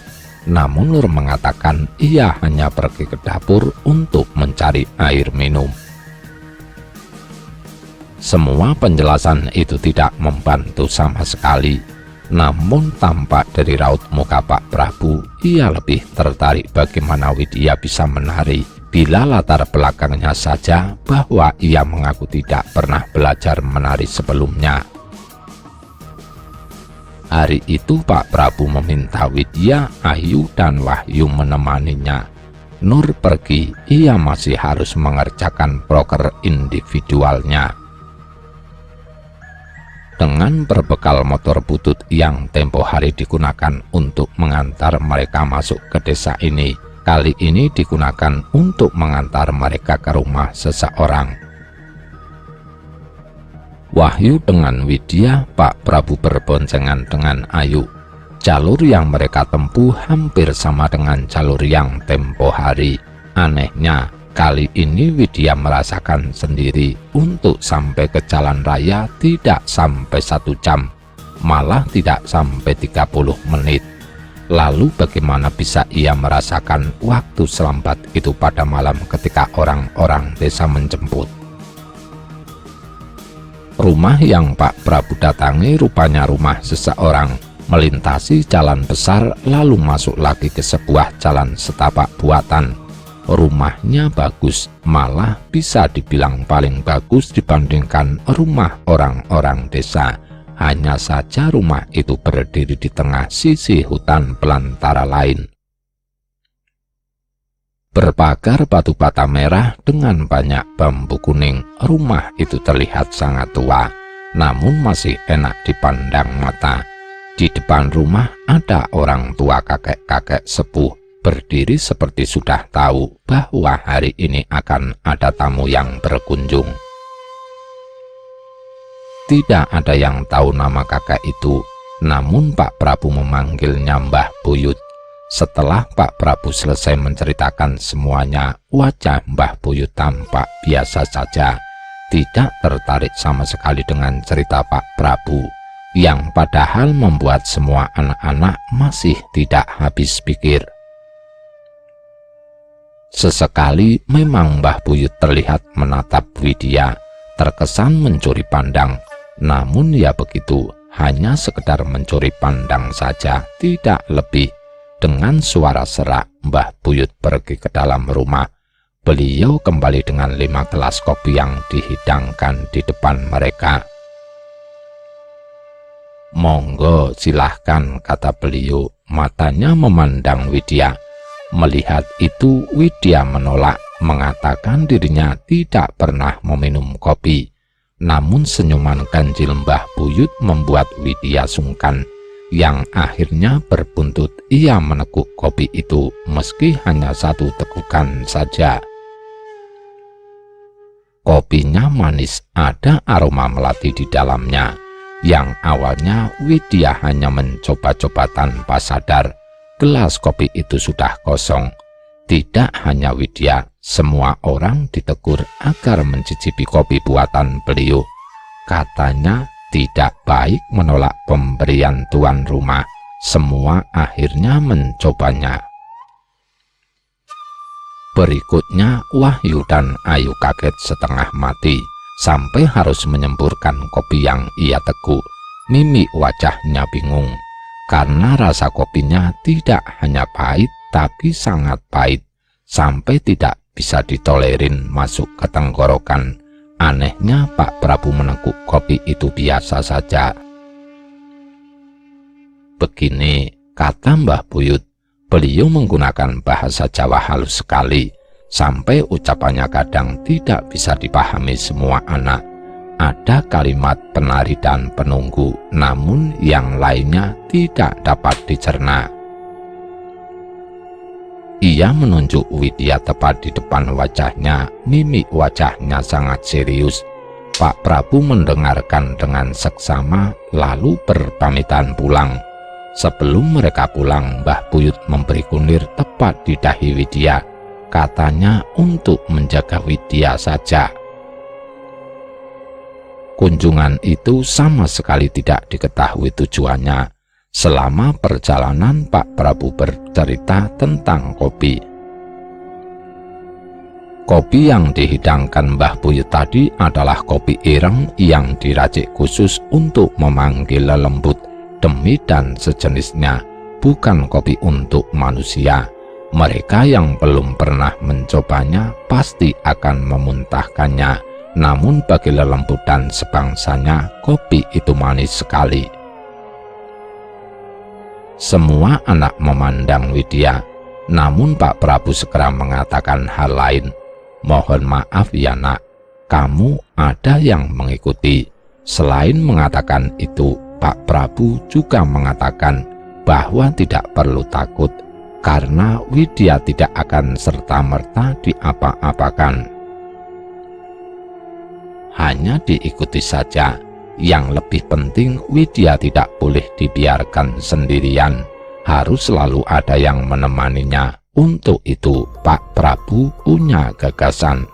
Namun Nur mengatakan ia hanya pergi ke dapur untuk mencari air minum. Semua penjelasan itu tidak membantu sama sekali. Namun tampak dari raut muka Pak Prabu, ia lebih tertarik bagaimana Widya bisa menari Bila latar belakangnya saja bahwa ia mengaku tidak pernah belajar menari sebelumnya. Hari itu Pak Prabu meminta Widya, Ayu, dan Wahyu menemaninya. Nur pergi, ia masih harus mengerjakan proker individualnya. Dengan berbekal motor butut yang tempo hari digunakan untuk mengantar mereka masuk ke desa ini, kali ini digunakan untuk mengantar mereka ke rumah seseorang. Wahyu dengan Widya, Pak Prabu berboncengan dengan Ayu. Jalur yang mereka tempuh hampir sama dengan jalur yang tempo hari. Anehnya, kali ini Widya merasakan sendiri untuk sampai ke jalan raya tidak sampai 1 jam, malah tidak sampai 30 menit. Lalu bagaimana bisa ia merasakan waktu selambat itu pada malam ketika orang-orang desa menjemput? Rumah yang Pak Prabu datangi rupanya rumah seseorang, melintasi jalan besar lalu masuk lagi ke sebuah jalan setapak buatan. Rumahnya bagus, malah bisa dibilang paling bagus dibandingkan rumah orang-orang desa. Hanya saja rumah itu berdiri di tengah sisi hutan belantara lain. Berpagar batu bata merah dengan banyak bambu kuning, rumah itu terlihat sangat tua, namun masih enak dipandang mata. Di depan rumah ada orang tua kakek-kakek sepuh, berdiri seperti sudah tahu bahwa hari ini akan ada tamu yang berkunjung. Tidak ada yang tahu nama kakek itu, namun Pak Prabu memanggilnya Mbah Buyut. Setelah Pak Prabu selesai menceritakan semuanya, wajah Mbah Buyut tampak biasa saja, tidak tertarik sama sekali dengan cerita Pak Prabu, yang padahal membuat semua anak-anak masih tidak habis pikir. Sesekali memang Mbah Buyut terlihat menatap Widya, terkesan mencuri pandang, namun ya begitu, hanya sekedar mencuri pandang saja, tidak lebih. Dengan suara serak, Mbah Buyut pergi ke dalam rumah. Beliau kembali dengan 5 gelas kopi yang dihidangkan di depan mereka. "Monggo, silahkan," kata beliau, matanya memandang Widya. Melihat itu, Widya menolak, mengatakan dirinya tidak pernah meminum kopi. Namun senyuman ganjil Mbah Buyut membuat Widya sungkan, yang akhirnya berbuntut ia meneguk kopi itu meski hanya 1 tegukan saja. Kopinya manis, ada aroma melati di dalamnya. Yang awalnya Widya hanya mencoba-coba tanpa sadar, gelas kopi itu sudah kosong. Tidak hanya Widya, semua orang ditegur agar mencicipi kopi buatan beliau. Katanya tidak baik menolak pemberian tuan rumah. Semua akhirnya mencobanya. Berikutnya Wahyu dan Ayu kaget setengah mati, sampai harus menyemburkan kopi yang ia teguk. Mimik wajahnya bingung, karena rasa kopinya tidak hanya pahit, tapi sangat pahit, sampai tidak bisa ditolerin masuk ke tenggorokan. Anehnya Pak Prabu meneguk kopi itu biasa saja. "Begini," kata Mbah Buyut. Beliau menggunakan bahasa Jawa halus sekali, sampai ucapannya kadang tidak bisa dipahami semua anak. Ada kalimat penari dan penunggu, namun yang lainnya tidak dapat dicerna. Ia menunjuk Widya tepat di depan wajahnya, mimik wajahnya sangat serius. Pak Prabu mendengarkan dengan seksama, lalu berpamitan pulang. Sebelum mereka pulang, Mbah Buyut memberi kunir tepat di dahi Widya. Katanya untuk menjaga Widya saja. Kunjungan itu sama sekali tidak diketahui tujuannya. Selama perjalanan Pak Prabu bercerita tentang kopi. Kopi yang dihidangkan Mbah Buyut tadi adalah kopi ireng yang diracik khusus untuk memanggil lelembut, demit dan sejenisnya, bukan kopi untuk manusia. Mereka yang belum pernah mencobanya pasti akan memuntahkannya. Namun bagi lelembut dan sebangsanya, kopi itu manis sekali. Semua anak memandang Widya, namun Pak Prabu segera mengatakan hal lain. Mohon maaf ya nak, kamu ada yang mengikuti. Selain mengatakan itu, Pak Prabu juga mengatakan bahwa tidak perlu takut, karena Widya tidak akan serta-merta diapa-apakan. Hanya diikuti saja. Yang lebih penting, Widya tidak boleh dibiarkan sendirian. Harus selalu ada yang menemaninya. Untuk itu, Pak Prabu punya gagasan.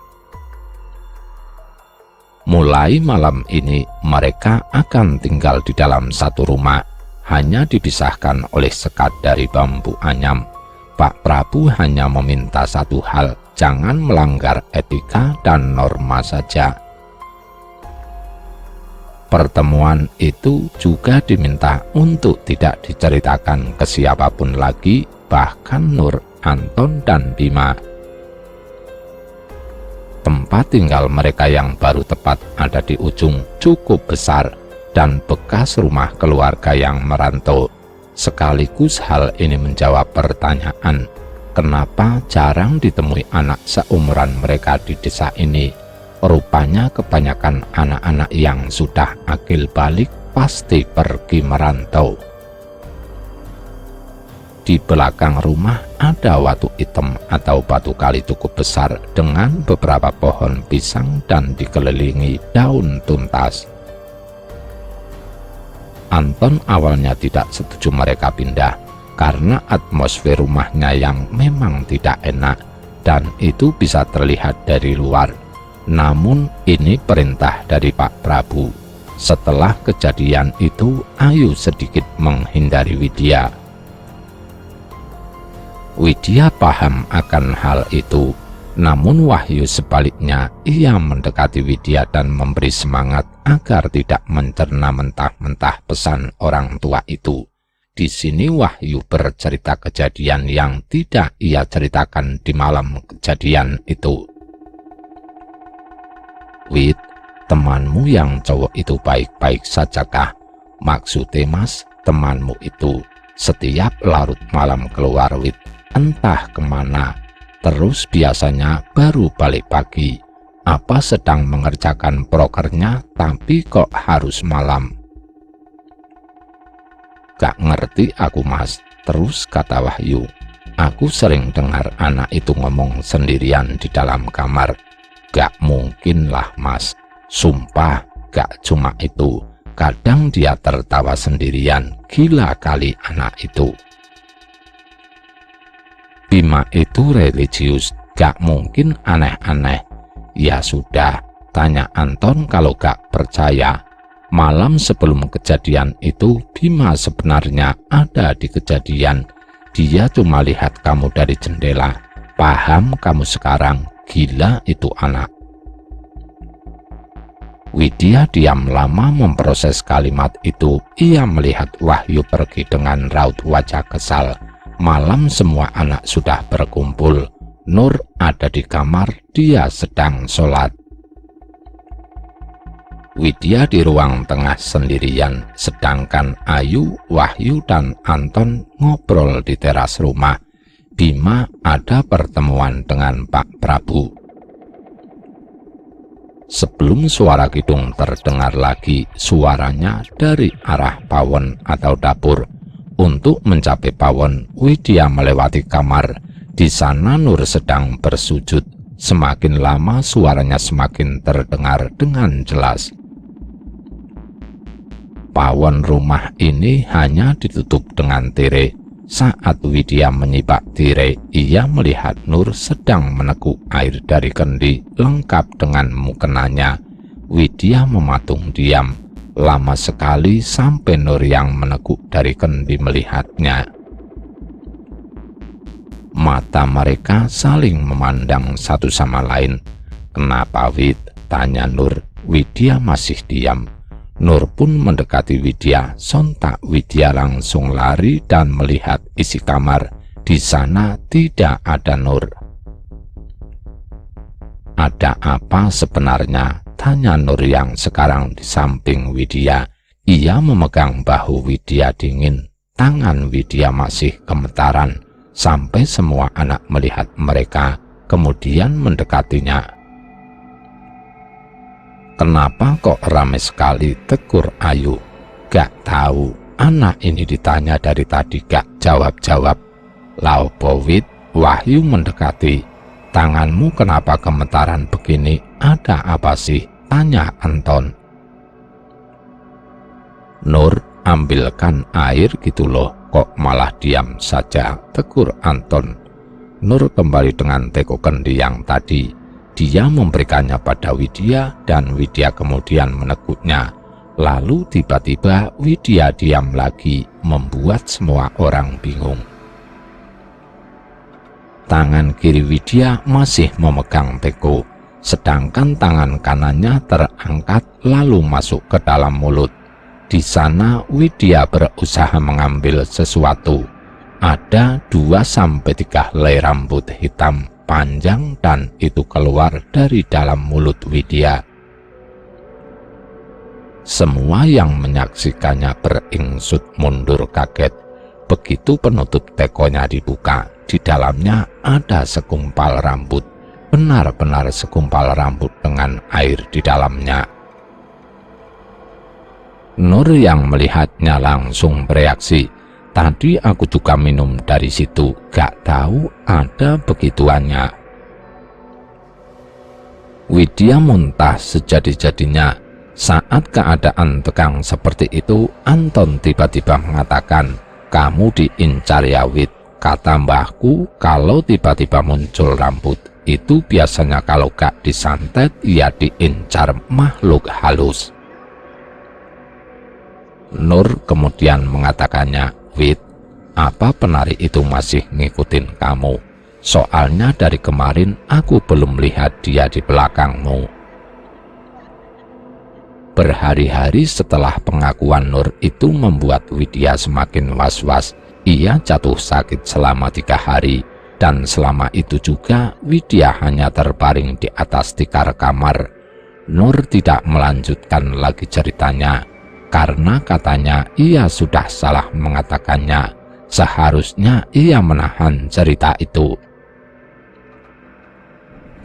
Mulai malam ini, mereka akan tinggal di dalam satu rumah. Hanya dipisahkan oleh sekat dari bambu anyam. Pak Prabu hanya meminta satu hal, jangan melanggar etika dan norma saja. Pertemuan itu juga diminta untuk tidak diceritakan ke siapapun lagi, bahkan Nur, Anton, dan Bima. Tempat tinggal mereka yang baru tepat ada di ujung cukup besar dan bekas rumah keluarga yang merantau. Sekaligus hal ini menjawab pertanyaan, kenapa jarang ditemui anak seumuran mereka di desa ini. Rupanya kebanyakan anak-anak yang sudah akil balik pasti pergi merantau. Di belakang rumah ada watu hitam atau batu kali cukup besar dengan beberapa pohon pisang dan dikelilingi daun tuntas. Anton awalnya tidak setuju mereka pindah karena atmosfer rumahnya yang memang tidak enak, dan itu bisa terlihat dari luar. Namun ini perintah dari Pak Prabu. Setelah kejadian itu, Ayu sedikit menghindari Widya. Widya paham akan hal itu, namun Wahyu sebaliknya, ia mendekati Widya dan memberi semangat agar tidak mencerna mentah-mentah pesan orang tua itu. Di sini Wahyu bercerita kejadian yang tidak ia ceritakan di malam kejadian itu. Wid, temanmu yang cowok itu baik-baik sajakah? Maksudnya mas, temanmu itu setiap larut malam keluar Wid, entah kemana, terus biasanya baru balik pagi. Apa sedang mengerjakan prokernya tapi kok harus malam? Gak ngerti aku mas, terus kata Wahyu. Aku sering dengar anak itu ngomong sendirian di dalam kamar. Gak mungkin lah mas, sumpah gak cuma itu, kadang dia tertawa sendirian, gila kali anak itu. Bima itu religius, gak mungkin aneh-aneh. Ya sudah, tanya Anton kalau gak percaya. Malam sebelum kejadian itu, Bima sebenarnya ada di kejadian. Dia cuma lihat kamu dari jendela. Paham kamu sekarang? Gila itu anak. Widya diam lama memproses kalimat itu. Ia melihat Wahyu pergi dengan raut wajah kesal. Malam semua anak sudah berkumpul. Nur ada di kamar, dia sedang sholat. Widya di ruang tengah sendirian, sedangkan Ayu, Wahyu, dan Anton ngobrol di teras rumah. Bima ada pertemuan dengan Pak Prabu. Sebelum suara kidung terdengar lagi, suaranya dari arah pawon atau dapur. Untuk mencapai pawon, Widya melewati kamar. Di sana Nur sedang bersujud. Semakin lama suaranya semakin terdengar dengan jelas. Pawon rumah ini hanya ditutup dengan tirai. Saat Widya menyibak tirai, ia melihat Nur sedang meneguk air dari kendi lengkap dengan mukenanya. Widya mematung diam. Lama sekali sampai Nur yang meneguk dari kendi melihatnya. Mata mereka saling memandang satu sama lain. "Kenapa, Wid?" tanya Nur. Widya masih diam. Nur pun mendekati Widya. Sontak Widya langsung lari dan melihat isi kamar. Di sana tidak ada Nur. "Ada apa sebenarnya?" tanya Nur yang sekarang di samping Widya. Ia memegang bahu Widya dingin. Tangan Widya masih gemetaran sampai semua anak melihat mereka, kemudian mendekatinya. "Kenapa kok ramai sekali?" tegur Ayu. "Gak tahu, anak ini ditanya dari tadi gak jawab-jawab." "Laopo Wid?" Wahyu mendekati. "Tanganmu kenapa gemetaran begini? Ada apa sih?" tanya Anton. "Nur, ambilkan air gitu loh, kok malah diam saja?" tegur Anton. Nur kembali dengan teko kendi yang tadi. Dia memberikannya pada Widya dan Widya kemudian meneguknya. Lalu tiba-tiba Widya diam lagi, membuat semua orang bingung. Tangan kiri Widya masih memegang teko, sedangkan tangan kanannya terangkat lalu masuk ke dalam mulut. Di sana Widya berusaha mengambil sesuatu. Ada 2-3 helai rambut hitam panjang dan itu keluar dari dalam mulut Widya. Semua yang menyaksikannya beringsut mundur kaget. Begitu penutup tekonya dibuka, di dalamnya ada segumpal rambut. Benar-benar segumpal rambut dengan air di dalamnya. Nur yang melihatnya langsung bereaksi, "Tadi aku juga minum dari situ, gak tahu ada begituannya." Widya muntah sejadi-jadinya. Saat keadaan tegang seperti itu, Anton tiba-tiba mengatakan, "Kamu diincar ya Wid. Kata mbahku, kalau tiba-tiba muncul rambut, itu biasanya kalau gak disantet, ya diincar makhluk halus." Nur kemudian mengatakannya, "Wid, apa penari itu masih ngikutin kamu? Soalnya dari kemarin aku belum lihat dia di belakangmu." Berhari-hari setelah pengakuan Nur itu membuat Widya semakin was-was. Ia jatuh sakit selama 3 hari, dan selama itu juga Widya hanya terbaring di atas tikar kamar. Nur tidak melanjutkan lagi ceritanya, karena katanya ia sudah salah mengatakannya. Seharusnya ia menahan cerita itu.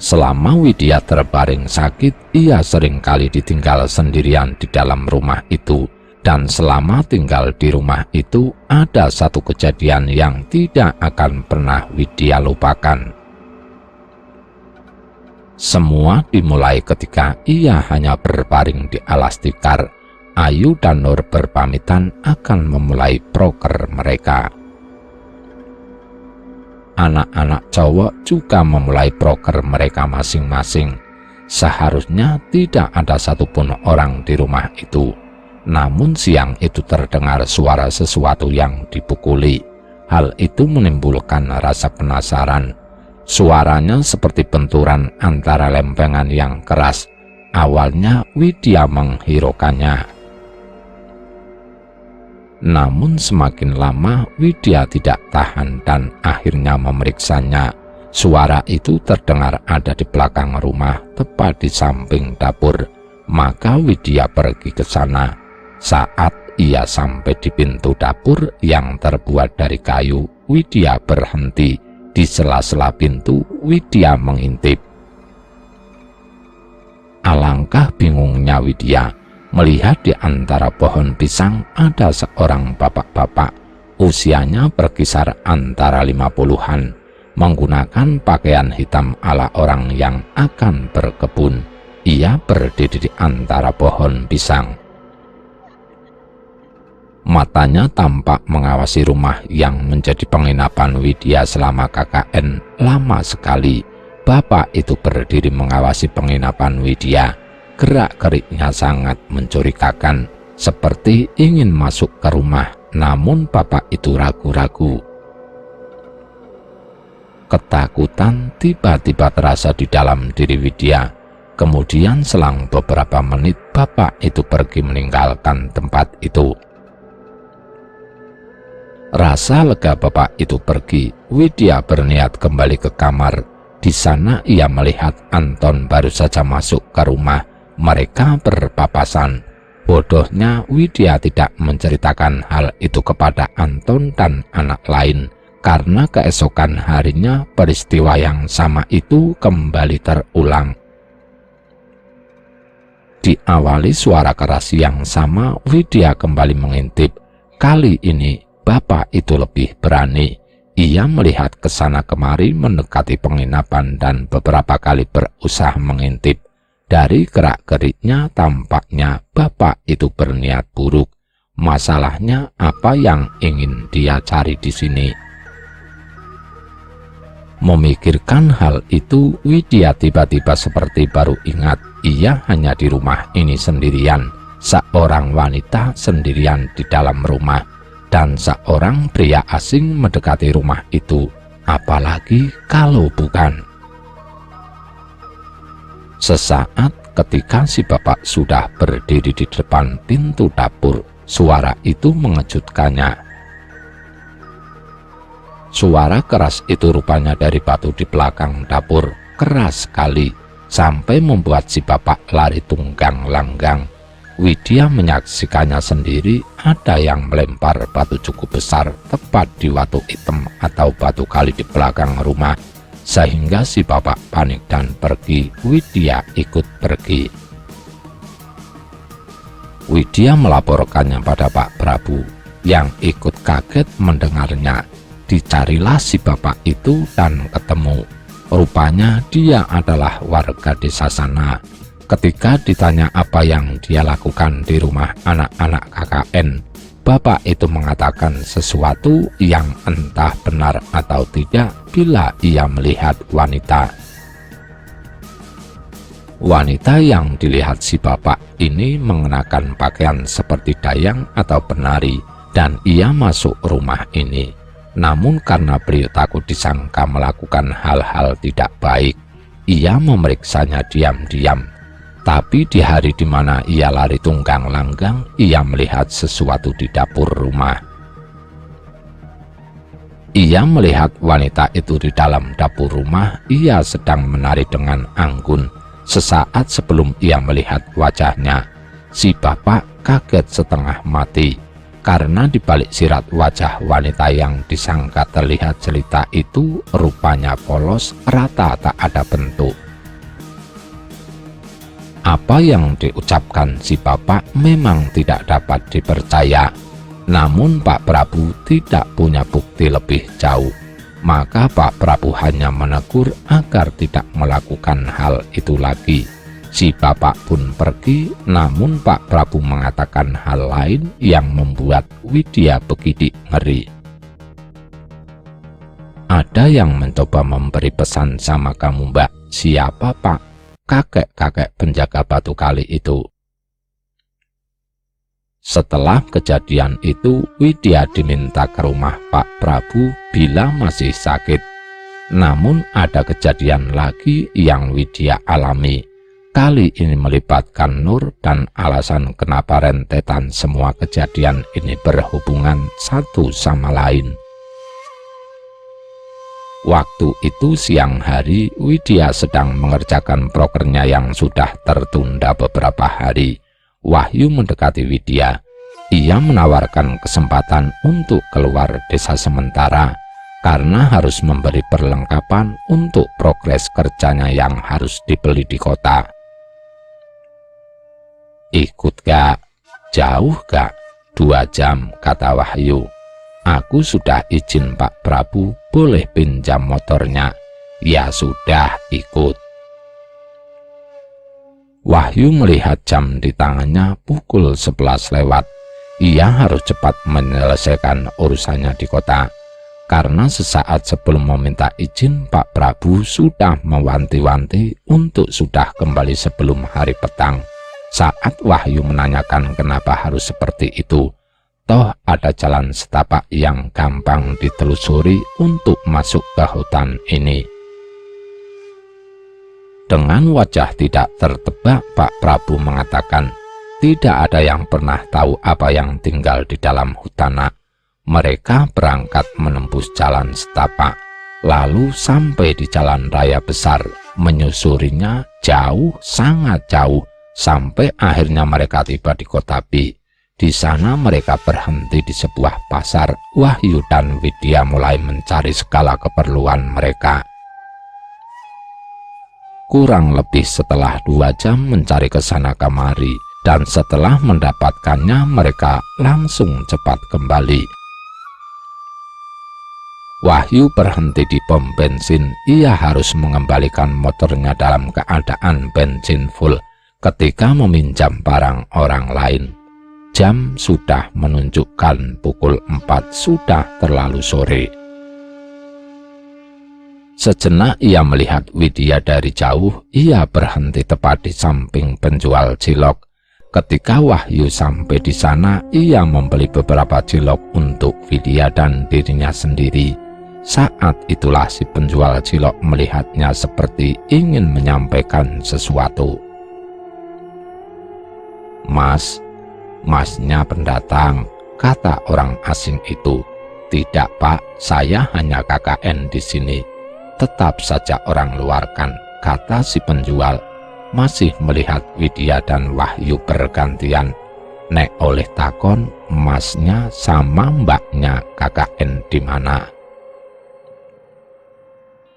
Selama Widya terbaring sakit, ia seringkali ditinggal sendirian di dalam rumah itu. Dan selama tinggal di rumah itu, ada satu kejadian yang tidak akan pernah Widya lupakan. Semua dimulai ketika ia hanya berbaring di alas tikar. Ayu dan Nur berpamitan akan memulai proker mereka. Anak-anak cowok juga memulai proker mereka masing-masing. Seharusnya tidak ada satupun orang di rumah itu. Namun siang itu terdengar suara sesuatu yang dipukuli. Hal itu menimbulkan rasa penasaran. Suaranya seperti benturan antara lempengan yang keras. Awalnya Widya menghiraukannya. Namun semakin lama Widya tidak tahan dan akhirnya memeriksanya. Suara itu terdengar ada di belakang rumah, tepat di samping dapur. Maka Widya pergi ke sana. Saat ia sampai di pintu dapur yang terbuat dari kayu, Widya berhenti. Di sela-sela pintu, Widya mengintip. Alangkah bingungnya Widya melihat di antara pohon pisang ada seorang bapak-bapak, usianya berkisar antara 50-an, menggunakan pakaian hitam ala orang yang akan berkebun. Ia berdiri di antara pohon pisang. Matanya tampak mengawasi rumah yang menjadi penginapan Widya selama KKN lama sekali. Bapak itu berdiri mengawasi penginapan Widya. Gerak-geriknya sangat mencurigakan, seperti ingin masuk ke rumah, namun bapak itu ragu-ragu. Ketakutan tiba-tiba terasa di dalam diri Widya. Kemudian selang beberapa menit bapak itu pergi meninggalkan tempat itu. Rasa lega bapak itu pergi, Widya berniat kembali ke kamar. Di sana ia melihat Anton baru saja masuk ke rumah. Mereka berpapasan. Bodohnya Widya tidak menceritakan hal itu kepada Anton dan anak lain, karena keesokan harinya peristiwa yang sama itu kembali terulang. Diawali suara keras yang sama, Widya kembali mengintip. Kali ini bapak itu lebih berani. Ia melihat ke sana kemari mendekati penginapan dan beberapa kali berusaha mengintip. Dari gerak-geriknya tampaknya bapak itu berniat buruk. Masalahnya apa yang ingin dia cari di sini? Memikirkan hal itu, Widya tiba-tiba seperti baru ingat. Ia hanya di rumah ini sendirian. Seorang wanita sendirian di dalam rumah. Dan seorang pria asing mendekati rumah itu. Apalagi kalau bukan. Sesaat ketika si bapak sudah berdiri di depan pintu dapur, suara itu mengejutkannya. Suara keras itu rupanya dari batu di belakang dapur, keras sekali, sampai membuat si bapak lari tunggang langgang. Widya menyaksikannya sendiri, ada yang melempar batu cukup besar tepat di watu hitam atau batu kali di belakang rumah, sehingga si bapak panik dan pergi. Widya ikut pergi. Widya melaporkannya pada Pak Prabu, yang ikut kaget mendengarnya. Dicarilah si bapak itu dan ketemu. Rupanya dia adalah warga desa sana. Ketika ditanya apa yang dia lakukan di rumah anak-anak KKN, bapak itu mengatakan sesuatu yang entah benar atau tidak bila ia melihat wanita. Wanita yang dilihat si bapak ini mengenakan pakaian seperti dayang atau penari, dan ia masuk rumah ini. Namun karena beliau takut disangka melakukan hal-hal tidak baik, ia memeriksanya diam-diam. Tapi di hari di mana ia lari tunggang langgang, ia melihat sesuatu di dapur rumah. Ia melihat wanita itu di dalam dapur rumah. Ia sedang menari dengan anggun. Sesaat sebelum ia melihat wajahnya, si bapak kaget setengah mati, karena di balik sirat wajah wanita yang disangka terlihat jelita itu rupanya polos, rata, tak ada bentuk. Apa yang diucapkan si bapak memang tidak dapat dipercaya. Namun Pak Prabu tidak punya bukti lebih jauh. Maka Pak Prabu hanya menegur agar tidak melakukan hal itu lagi. Si bapak pun pergi, namun Pak Prabu mengatakan hal lain yang membuat Widya begitu ngeri. Ada yang mencoba memberi pesan sama kamu, Mbak. Siapa, Pak? Kakek-kakek penjaga batu kali itu. Setelah kejadian itu, Widya diminta ke rumah Pak Prabu bila masih sakit. Namun ada kejadian lagi yang Widya alami. Kali ini melibatkan Nur, dan alasan kenapa rentetan semua kejadian ini berhubungan satu sama lain. Waktu itu siang hari, Widya sedang mengerjakan prokernya yang sudah tertunda beberapa hari. Wahyu mendekati Widya. Ia menawarkan kesempatan untuk keluar desa sementara, karena harus memberi perlengkapan untuk progres kerjanya yang harus dibeli di kota. Ikut gak? Jauh gak? 2 jam, kata Wahyu. Aku sudah izin Pak Prabu, boleh pinjam motornya. Ya sudah, ikut. Wahyu melihat jam di tangannya pukul 11 lewat. Ia harus cepat menyelesaikan urusannya di kota. Karena sesaat sebelum meminta izin, Pak Prabu sudah mewanti-wanti untuk sudah kembali sebelum hari petang. Saat Wahyu menanyakan kenapa harus seperti itu, toh ada jalan setapak yang gampang ditelusuri untuk masuk ke hutan ini. Dengan wajah tidak tertebak, Pak Prabu mengatakan, tidak ada yang pernah tahu apa yang tinggal di dalam hutan. Mereka berangkat menembus jalan setapak, lalu sampai di jalan raya besar, menyusurinya jauh, sangat jauh, sampai akhirnya mereka tiba di kota B. Di sana mereka berhenti di sebuah pasar. Wahyu dan Widya mulai mencari segala keperluan mereka. Kurang lebih setelah 2 jam mencari ke sana kemari, dan setelah mendapatkannya mereka langsung cepat kembali. Wahyu berhenti di pom bensin. Ia harus mengembalikan motornya dalam keadaan bensin full ketika meminjam barang orang lain. Jam sudah menunjukkan pukul 4, sudah terlalu sore. Sejenak ia melihat Widya dari jauh. Ia berhenti tepat di samping penjual cilok. Ketika Wahyu sampai di sana, ia membeli beberapa cilok untuk Widya dan dirinya sendiri. Saat itulah si penjual cilok melihatnya seperti ingin menyampaikan sesuatu. "Mas, masnya pendatang," kata orang asing itu. "Tidak, Pak, saya hanya KKN di sini." "Tetap saja orang luar kan," kata si penjual, masih melihat Widya dan Wahyu bergantian. "Nek oleh takon, masnya sama mbaknya KKN di mana?"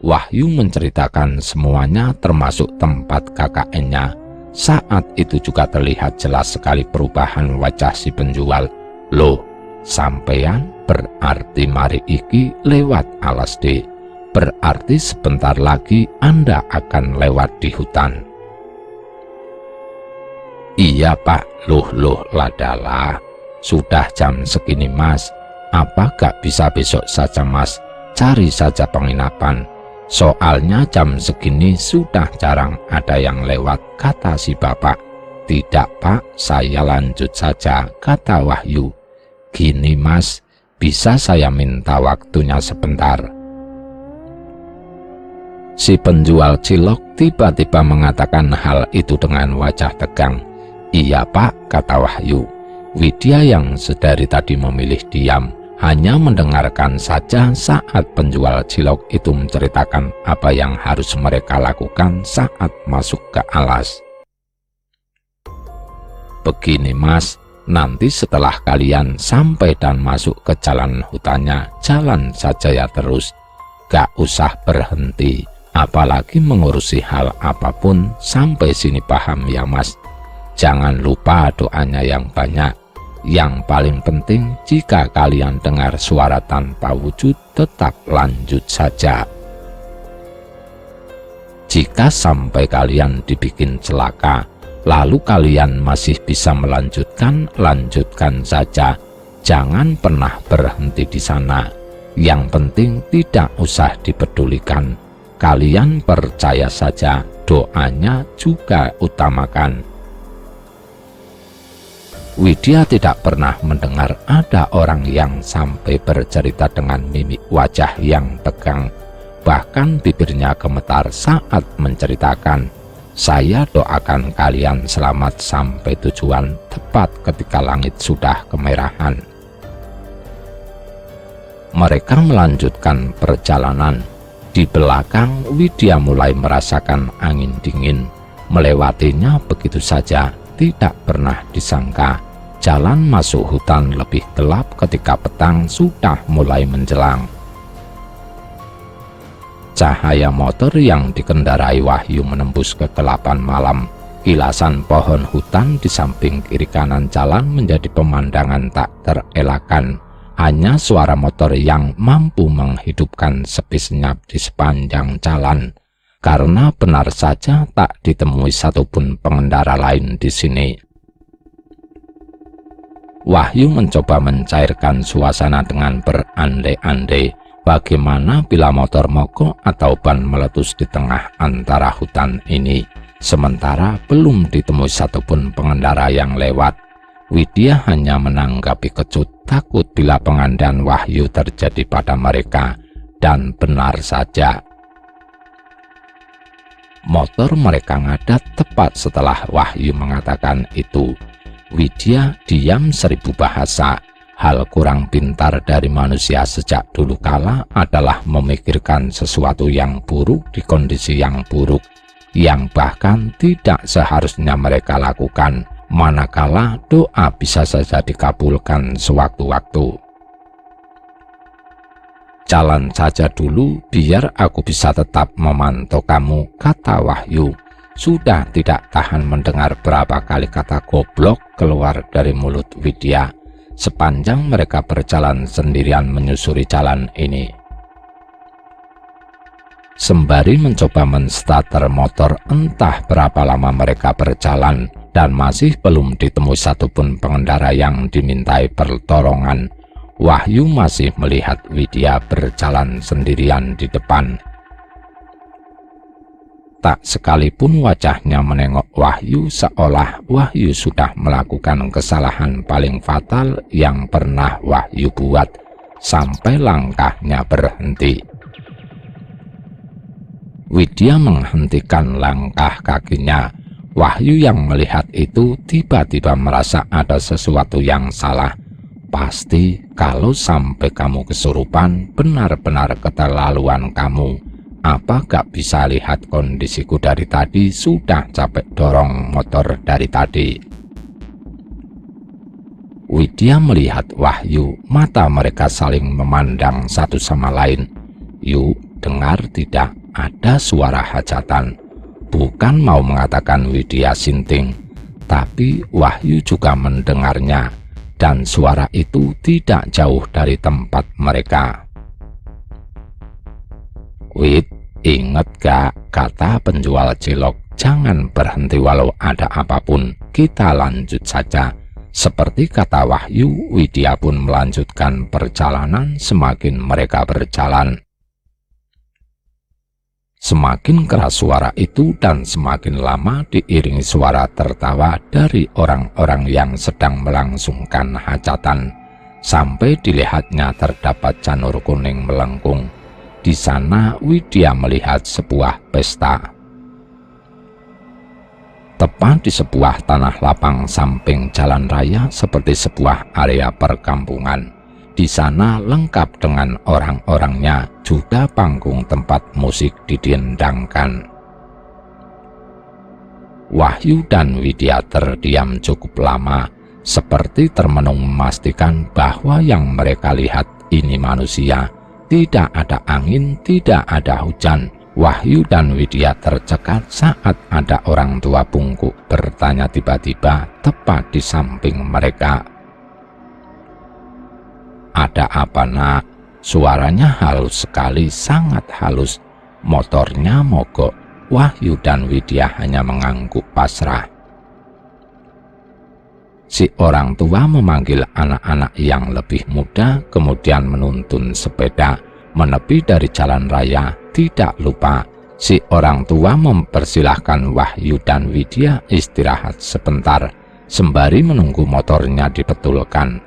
Wahyu menceritakan semuanya termasuk tempat KKN-nya. Saat itu juga terlihat jelas sekali perubahan wajah si penjual. "Loh, sampean berarti mari iki lewat alas D. Berarti sebentar lagi Anda akan lewat di hutan." "Iya, Pak." Loh ladalah, sudah jam segini, Mas. Apa gak bisa besok saja, Mas? Cari saja penginapan. Soalnya jam segini sudah jarang ada yang lewat, kata si bapak. "Tidak, Pak, saya lanjut saja," kata Wahyu. "Gini, Mas, bisa saya minta waktunya sebentar?" Si penjual cilok tiba-tiba mengatakan hal itu dengan wajah tegang. "Iya, Pak," kata Wahyu. Widya yang sedari tadi memilih diam, hanya mendengarkan saja saat penjual cilok itu menceritakan apa yang harus mereka lakukan saat masuk ke alas. "Begini, Mas, nanti setelah kalian sampai dan masuk ke jalan hutannya, jalan saja ya terus. Gak usah berhenti, apalagi mengurusi hal apapun. Sampai sini paham ya, Mas? Jangan lupa doanya yang banyak. Yang paling penting, jika kalian dengar suara tanpa wujud, tetap lanjut saja. Jika sampai kalian dibikin celaka, lalu kalian masih bisa melanjutkan, lanjutkan saja. Jangan pernah berhenti di sana. Yang penting tidak usah dipedulikan. Kalian percaya saja, doanya juga utamakan." Widya tidak pernah mendengar ada orang yang sampai bercerita dengan mimik wajah yang tegang. Bahkan bibirnya gemetar saat menceritakan, "Saya doakan kalian selamat sampai tujuan tepat ketika langit sudah kemerahan." Mereka melanjutkan perjalanan. Di belakang, Widya mulai merasakan angin dingin. Melewatinya begitu saja. Tidak pernah disangka, jalan masuk hutan lebih gelap ketika petang sudah mulai menjelang. Cahaya motor yang dikendarai Wahyu menembus kegelapan malam. Kilasan pohon hutan di samping kiri kanan jalan menjadi pemandangan tak terelakkan. Hanya suara motor yang mampu menghidupkan sepi senyap di sepanjang jalan. Karena benar saja tak ditemui satupun pengendara lain di sini. Wahyu mencoba mencairkan suasana dengan berandai-andai. Bagaimana bila motor mogok atau ban meletus di tengah antara hutan ini, sementara belum ditemui satupun pengendara yang lewat. Widya hanya menanggapi kecut, takut bila pengandaian Wahyu terjadi pada mereka. Dan benar saja. Motor mereka ngadat tepat setelah Wahyu mengatakan itu. Widya diam 1000 bahasa. Hal kurang pintar dari manusia sejak dulu kala adalah memikirkan sesuatu yang buruk di kondisi yang buruk, yang bahkan tidak seharusnya mereka lakukan, manakala doa bisa saja dikabulkan sewaktu-waktu. "Jalan saja dulu, biar aku bisa tetap memantau kamu," kata Wahyu. Sudah tidak tahan mendengar berapa kali kata goblok keluar dari mulut Widya sepanjang mereka berjalan sendirian menyusuri jalan ini. Sembari mencoba menstarter motor, entah berapa lama mereka berjalan dan masih belum ditemui satupun pengendara yang dimintai pertolongan. Wahyu masih melihat Widya berjalan sendirian di depan. Tak sekalipun wajahnya menengok Wahyu, seolah Wahyu sudah melakukan kesalahan paling fatal yang pernah Wahyu buat, sampai langkahnya berhenti. Widya menghentikan langkah kakinya. Wahyu yang melihat itu tiba-tiba merasa ada sesuatu yang salah. "Pasti kalau sampai kamu kesurupan, benar-benar keterlaluan kamu. Apa gak bisa lihat kondisiku dari tadi? Sudah capek dorong motor dari tadi." Widya melihat Wahyu, mata mereka saling memandang satu sama lain. "Yuk, dengar tidak? Ada suara hajatan." Bukan mau mengatakan Widya sinting, tapi Wahyu juga mendengarnya, dan suara itu tidak jauh dari tempat mereka. "Wid, inget gak kata penjual cilok, jangan berhenti walau ada apapun, kita lanjut saja." Seperti kata Wahyu, Widya pun melanjutkan perjalanan. Semakin mereka berjalan, semakin keras suara itu dan semakin lama diiringi suara tertawa dari orang-orang yang sedang melangsungkan hajatan, sampai dilihatnya terdapat janur kuning melengkung. Di sana Widya melihat sebuah pesta. Tepat di sebuah tanah lapang samping jalan raya, seperti sebuah area perkampungan. Di sana lengkap dengan orang-orangnya, juga panggung tempat musik didendangkan. Wahyu dan Widya terdiam cukup lama, seperti termenung memastikan bahwa yang mereka lihat ini manusia. Tidak ada angin, tidak ada hujan. Wahyu dan Widya tercekat saat ada orang tua bungkuk bertanya tiba-tiba tepat di samping mereka. "Ada apa, nak?" Suaranya halus sekali, sangat halus. Motornya mogok. Wahyu dan Widya hanya mengangguk pasrah. Si orang tua memanggil anak-anak yang lebih muda, kemudian menuntun sepeda menepi dari jalan raya. Tidak lupa, si orang tua mempersilahkan Wahyu dan Widya istirahat sebentar, sembari menunggu motornya dibetulkan.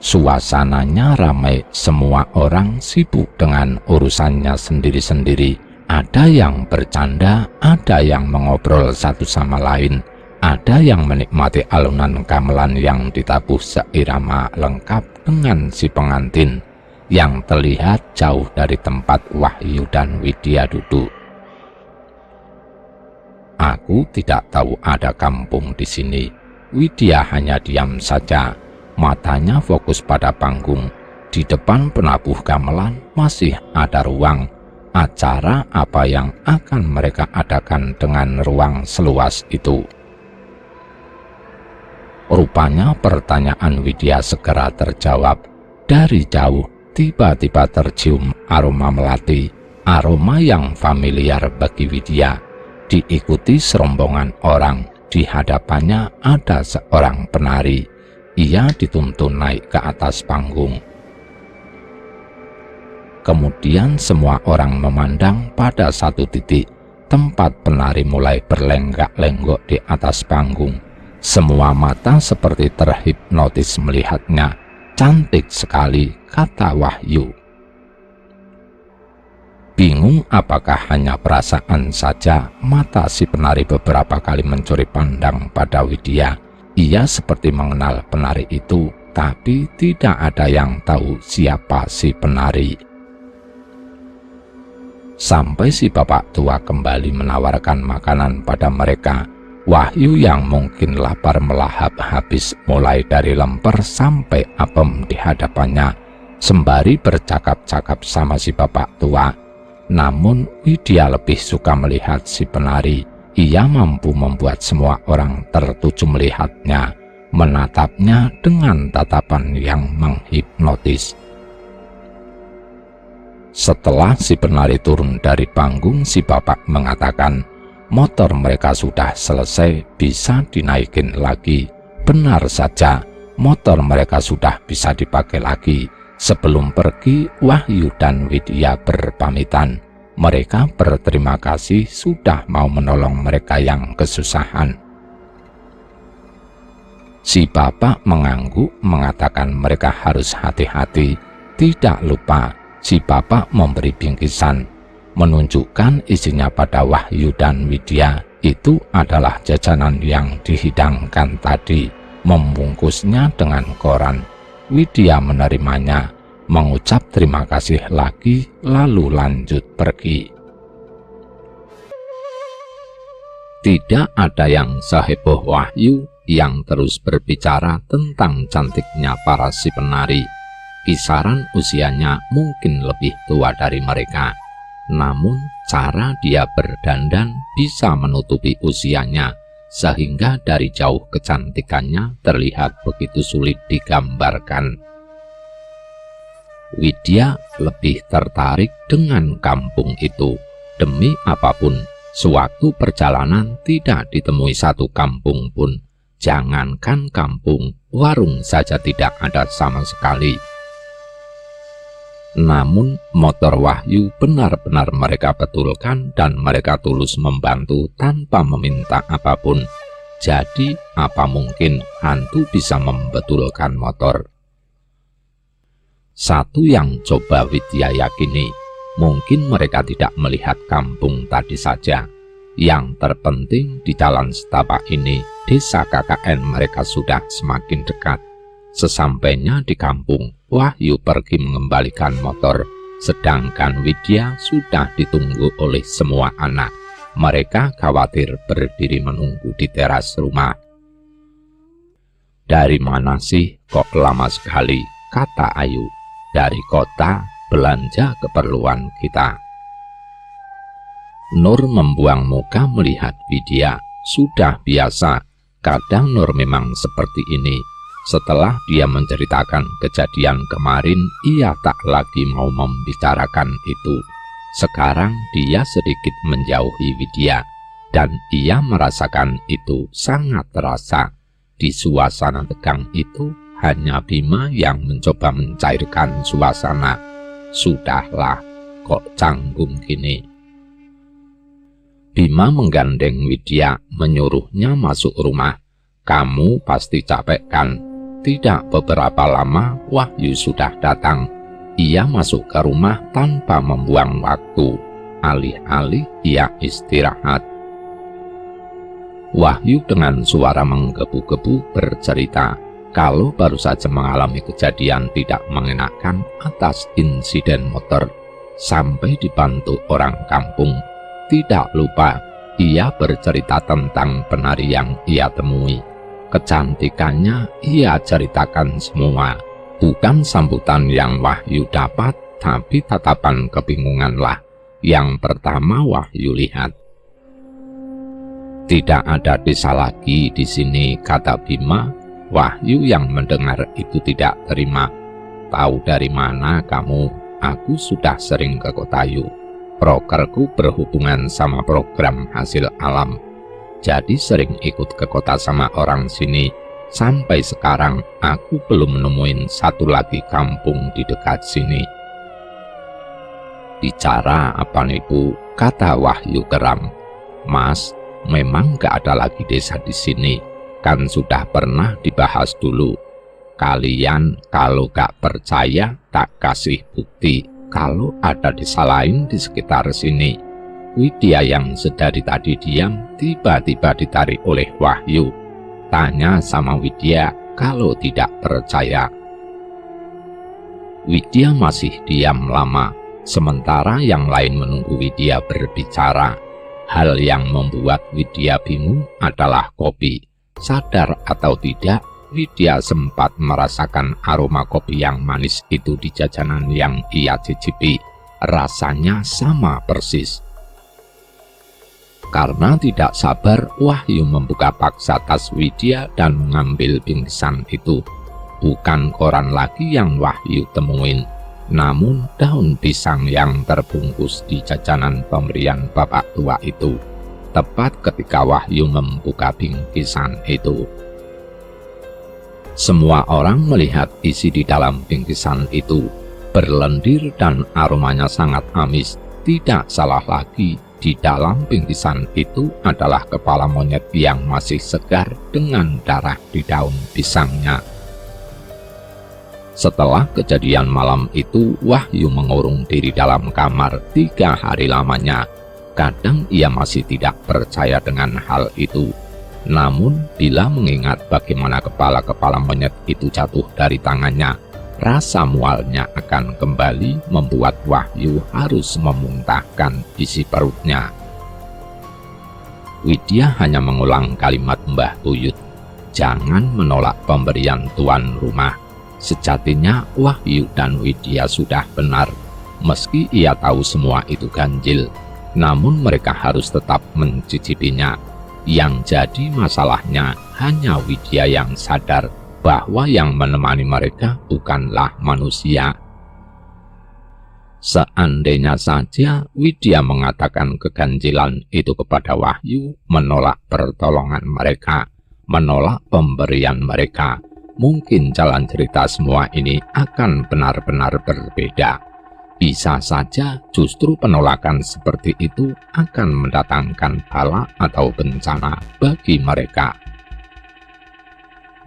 Suasananya ramai, semua orang sibuk dengan urusannya sendiri-sendiri. Ada yang bercanda, ada yang mengobrol satu sama lain, ada yang menikmati alunan gamelan yang ditabuh seirama lengkap dengan si pengantin yang terlihat jauh dari tempat Wahyu dan Widya duduk. "Aku tidak tahu ada kampung di sini." Widya hanya diam saja, matanya fokus pada panggung. Di depan penabuh gamelan masih ada ruang. Acara apa yang akan mereka adakan dengan ruang seluas itu? Rupanya pertanyaan Widya segera terjawab. Dari jauh tiba-tiba tercium aroma melati, aroma yang familiar bagi Widya. Diikuti serombongan orang. Di hadapannya ada seorang penari. Ia dituntun naik ke atas panggung. Kemudian semua orang memandang pada satu titik. Tempat penari mulai berlenggak-lenggok di atas panggung. Semua mata seperti terhipnotis melihatnya. "Cantik sekali," kata Wahyu. Bingung apakah hanya perasaan saja, mata si penari beberapa kali mencuri pandang pada Widya. Ia seperti mengenal penari itu, tapi tidak ada yang tahu siapa si penari. Sampai si bapak tua kembali menawarkan makanan pada mereka, Wahyu yang mungkin lapar melahap habis mulai dari lemper sampai apem di hadapannya, sembari bercakap-cakap sama si bapak tua. Namun Widya lebih suka melihat si penari. Ia mampu membuat semua orang tertuju melihatnya, menatapnya dengan tatapan yang menghipnotis. Setelah si penari turun dari panggung, si bapak mengatakan, motor mereka sudah selesai, bisa dinaikin lagi. Benar saja, motor mereka sudah bisa dipakai lagi. Sebelum pergi, Wahyu dan Widya berpamitan. Mereka berterima kasih sudah mau menolong mereka yang kesusahan. Si bapak mengangguk mengatakan mereka harus hati-hati. Tidak lupa, si bapak memberi bingkisan, menunjukkan isinya pada Wahyu dan Widya. Itu adalah jajanan yang dihidangkan tadi, membungkusnya dengan koran. Widya menerimanya, mengucap terima kasih lagi, lalu lanjut pergi. Tidak ada yang seheboh Wahyu yang terus berbicara tentang cantiknya para si penari. Kisaran usianya mungkin lebih tua dari mereka, namun cara dia berdandan bisa menutupi usianya, sehingga dari jauh kecantikannya terlihat begitu sulit digambarkan. Widya lebih tertarik dengan kampung itu. Demi apapun, sewaktu perjalanan tidak ditemui satu kampung pun. Jangankan kampung, warung saja tidak ada sama sekali. Namun motor Wahyu benar-benar mereka betulkan dan mereka tulus membantu tanpa meminta apapun. Jadi apa mungkin hantu bisa membetulkan motor? Satu yang coba Widya yakini, mungkin mereka tidak melihat kampung tadi saja. Yang terpenting di jalan setapak ini, desa KKN mereka sudah semakin dekat. Sesampainya di kampung, Wahyu pergi mengembalikan motor, sedangkan Widya sudah ditunggu oleh semua anak. Mereka khawatir berdiri menunggu di teras rumah. "Dari mana sih kok lama sekali?" kata Ayu. "Dari kota, belanja keperluan kita." Nur membuang muka melihat Widya. Sudah biasa, kadang Nur memang seperti ini. Setelah dia menceritakan kejadian kemarin, ia tak lagi mau membicarakan itu. Sekarang dia sedikit menjauhi Widya, dan ia merasakan itu sangat terasa. Di suasana tegang itu, hanya Bima yang mencoba mencairkan suasana. "Sudahlah, kok canggung gini?" Bima menggandeng Widya, menyuruhnya masuk rumah. "Kamu pasti capek kan?" Tidak beberapa lama, Wahyu sudah datang. Ia masuk ke rumah tanpa membuang waktu. Alih-alih ia istirahat, Wahyu dengan suara menggebu-gebu bercerita kalau baru saja mengalami kejadian tidak mengenakan atas insiden motor, sampai dibantu orang kampung. Tidak lupa, ia bercerita tentang penari yang ia temui. Kecantikannya ia ceritakan semua. Bukan sambutan yang Wahyu dapat, tapi tatapan kebingunganlah yang pertama Wahyu lihat. "Tidak ada desa lagi di sini," kata Bima. Wahyu yang mendengar itu tidak terima. "Tahu dari mana kamu? Aku sudah sering ke Kotayu. Prokerku berhubungan sama program hasil alam. Jadi sering ikut ke kota sama orang sini. Sampai sekarang aku belum nemuin satu lagi kampung di dekat sini." "Bicara apa nih Bu?" kata Wahyu geram. "Mas, memang gak ada lagi desa di sini. Kan sudah pernah dibahas dulu. Kalian kalau gak percaya tak kasih bukti kalau ada desa lain di sekitar sini." Widya yang sedari tadi diam tiba-tiba ditarik oleh Wahyu. Tanya sama Widya kalau tidak percaya. Widya masih diam lama, sementara yang lain menunggu Widya berbicara. Hal yang membuat Widya bingung adalah kopi. Sadar atau tidak, Widya sempat merasakan aroma kopi yang manis itu di jajanan yang ia cicipi. Rasanya sama persis. Karena tidak sabar, Wahyu membuka paksa tas Widya dan mengambil bingkisan itu. Bukan koran lagi yang Wahyu temuin, namun daun pisang yang terbungkus di jajanan pemberian bapak tua itu. Tepat ketika Wahyu membuka bingkisan itu, semua orang melihat isi di dalam bingkisan itu. Berlendir dan aromanya sangat amis. Tidak salah lagi, di dalam bingkisan itu adalah kepala monyet yang masih segar dengan darah di daun pisangnya. Setelah kejadian malam itu, Wahyu mengurung diri dalam kamar 3 hari lamanya. Kadang ia masih tidak percaya dengan hal itu. Namun, bila mengingat bagaimana kepala-kepala monyet itu jatuh dari tangannya, rasa mualnya akan kembali membuat Wahyu harus memuntahkan isi perutnya. Widya hanya mengulang kalimat Mbah Buyut, "Jangan menolak pemberian tuan rumah." Sejatinya Wahyu dan Widya sudah benar. Meski ia tahu semua itu ganjil, namun mereka harus tetap mencicipinya. Yang jadi masalahnya hanya Widya yang sadar bahwa yang menemani mereka bukanlah manusia. Seandainya saja Widya mengatakan keganjilan itu kepada Wahyu, menolak pertolongan mereka, menolak pemberian mereka, mungkin jalan cerita semua ini akan benar-benar berbeda. Bisa saja justru penolakan seperti itu akan mendatangkan bala atau bencana bagi mereka.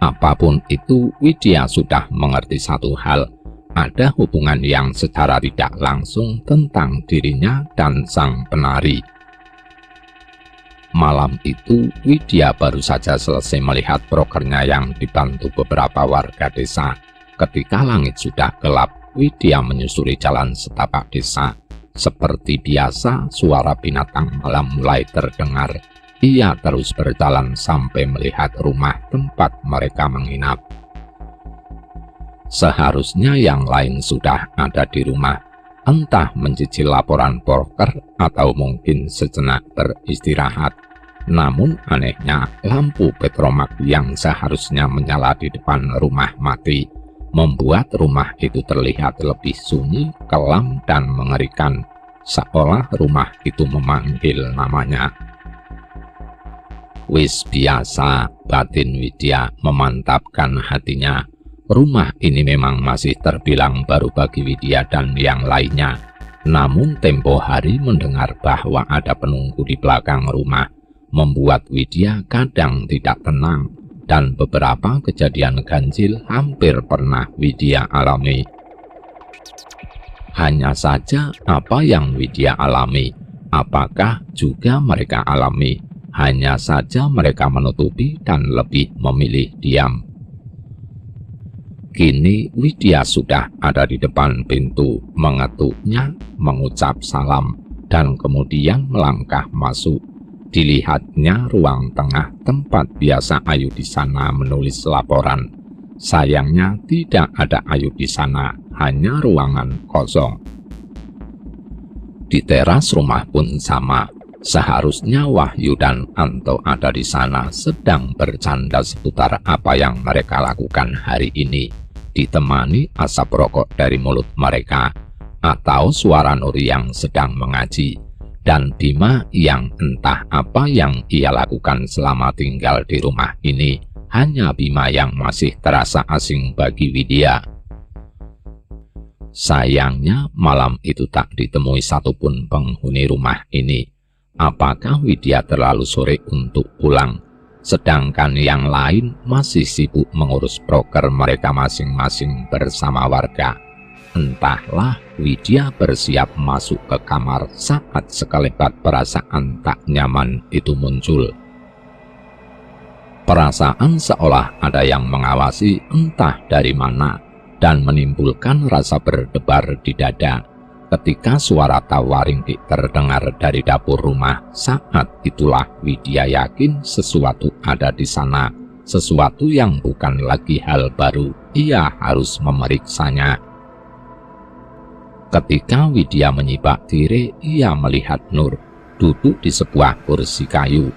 Apapun itu, Widya sudah mengerti satu hal, ada hubungan yang secara tidak langsung tentang dirinya dan sang penari. Malam itu, Widya baru saja selesai melihat prokernya yang dibantu beberapa warga desa. Ketika langit sudah gelap, Widya menyusuri jalan setapak desa. Seperti biasa, suara binatang malam mulai terdengar. Ia terus berjalan sampai melihat rumah tempat mereka menginap. Seharusnya yang lain sudah ada di rumah, entah mencicil laporan broker atau mungkin sejenak beristirahat. Namun anehnya, lampu petromak yang seharusnya menyala di depan rumah mati, membuat rumah itu terlihat lebih sunyi, kelam, dan mengerikan, seolah rumah itu memanggil namanya. Wis biasa, batin Widya memantapkan hatinya. Rumah ini memang masih terbilang baru bagi Widya dan yang lainnya. Namun tempo hari mendengar bahwa ada penunggu di belakang rumah, membuat Widya kadang tidak tenang. Dan beberapa kejadian ganjil hampir pernah Widya alami. Hanya saja apa yang Widya alami, apakah juga mereka alami? Hanya saja mereka menutupi dan lebih memilih diam. Kini Widya sudah ada di depan pintu, mengetuknya, mengucap salam, dan kemudian melangkah masuk. Dilihatnya ruang tengah tempat biasa Ayu di sana menulis laporan. Sayangnya tidak ada Ayu di sana, hanya ruangan kosong. Di teras rumah pun sama. Seharusnya Wahyu dan Anto ada di sana sedang bercanda seputar apa yang mereka lakukan hari ini, ditemani asap rokok dari mulut mereka, atau suara Nuri yang sedang mengaji, dan Bima yang entah apa yang ia lakukan selama tinggal di rumah ini. Hanya Bima yang masih terasa asing bagi Widya. Sayangnya malam itu tak ditemui satupun penghuni rumah ini. Apakah Widya terlalu sore untuk pulang, sedangkan yang lain masih sibuk mengurus broker mereka masing-masing bersama warga? Entahlah, Widya bersiap masuk ke kamar saat sekelebat perasaan tak nyaman itu muncul. Perasaan seolah ada yang mengawasi entah dari mana dan menimbulkan rasa berdebar di dada. Ketika suara tawa ringkih terdengar dari dapur rumah, saat itulah Widya yakin sesuatu ada di sana, sesuatu yang bukan lagi hal baru. Ia harus memeriksanya. Ketika Widya menyibak diri, ia melihat Nur duduk di sebuah kursi kayu.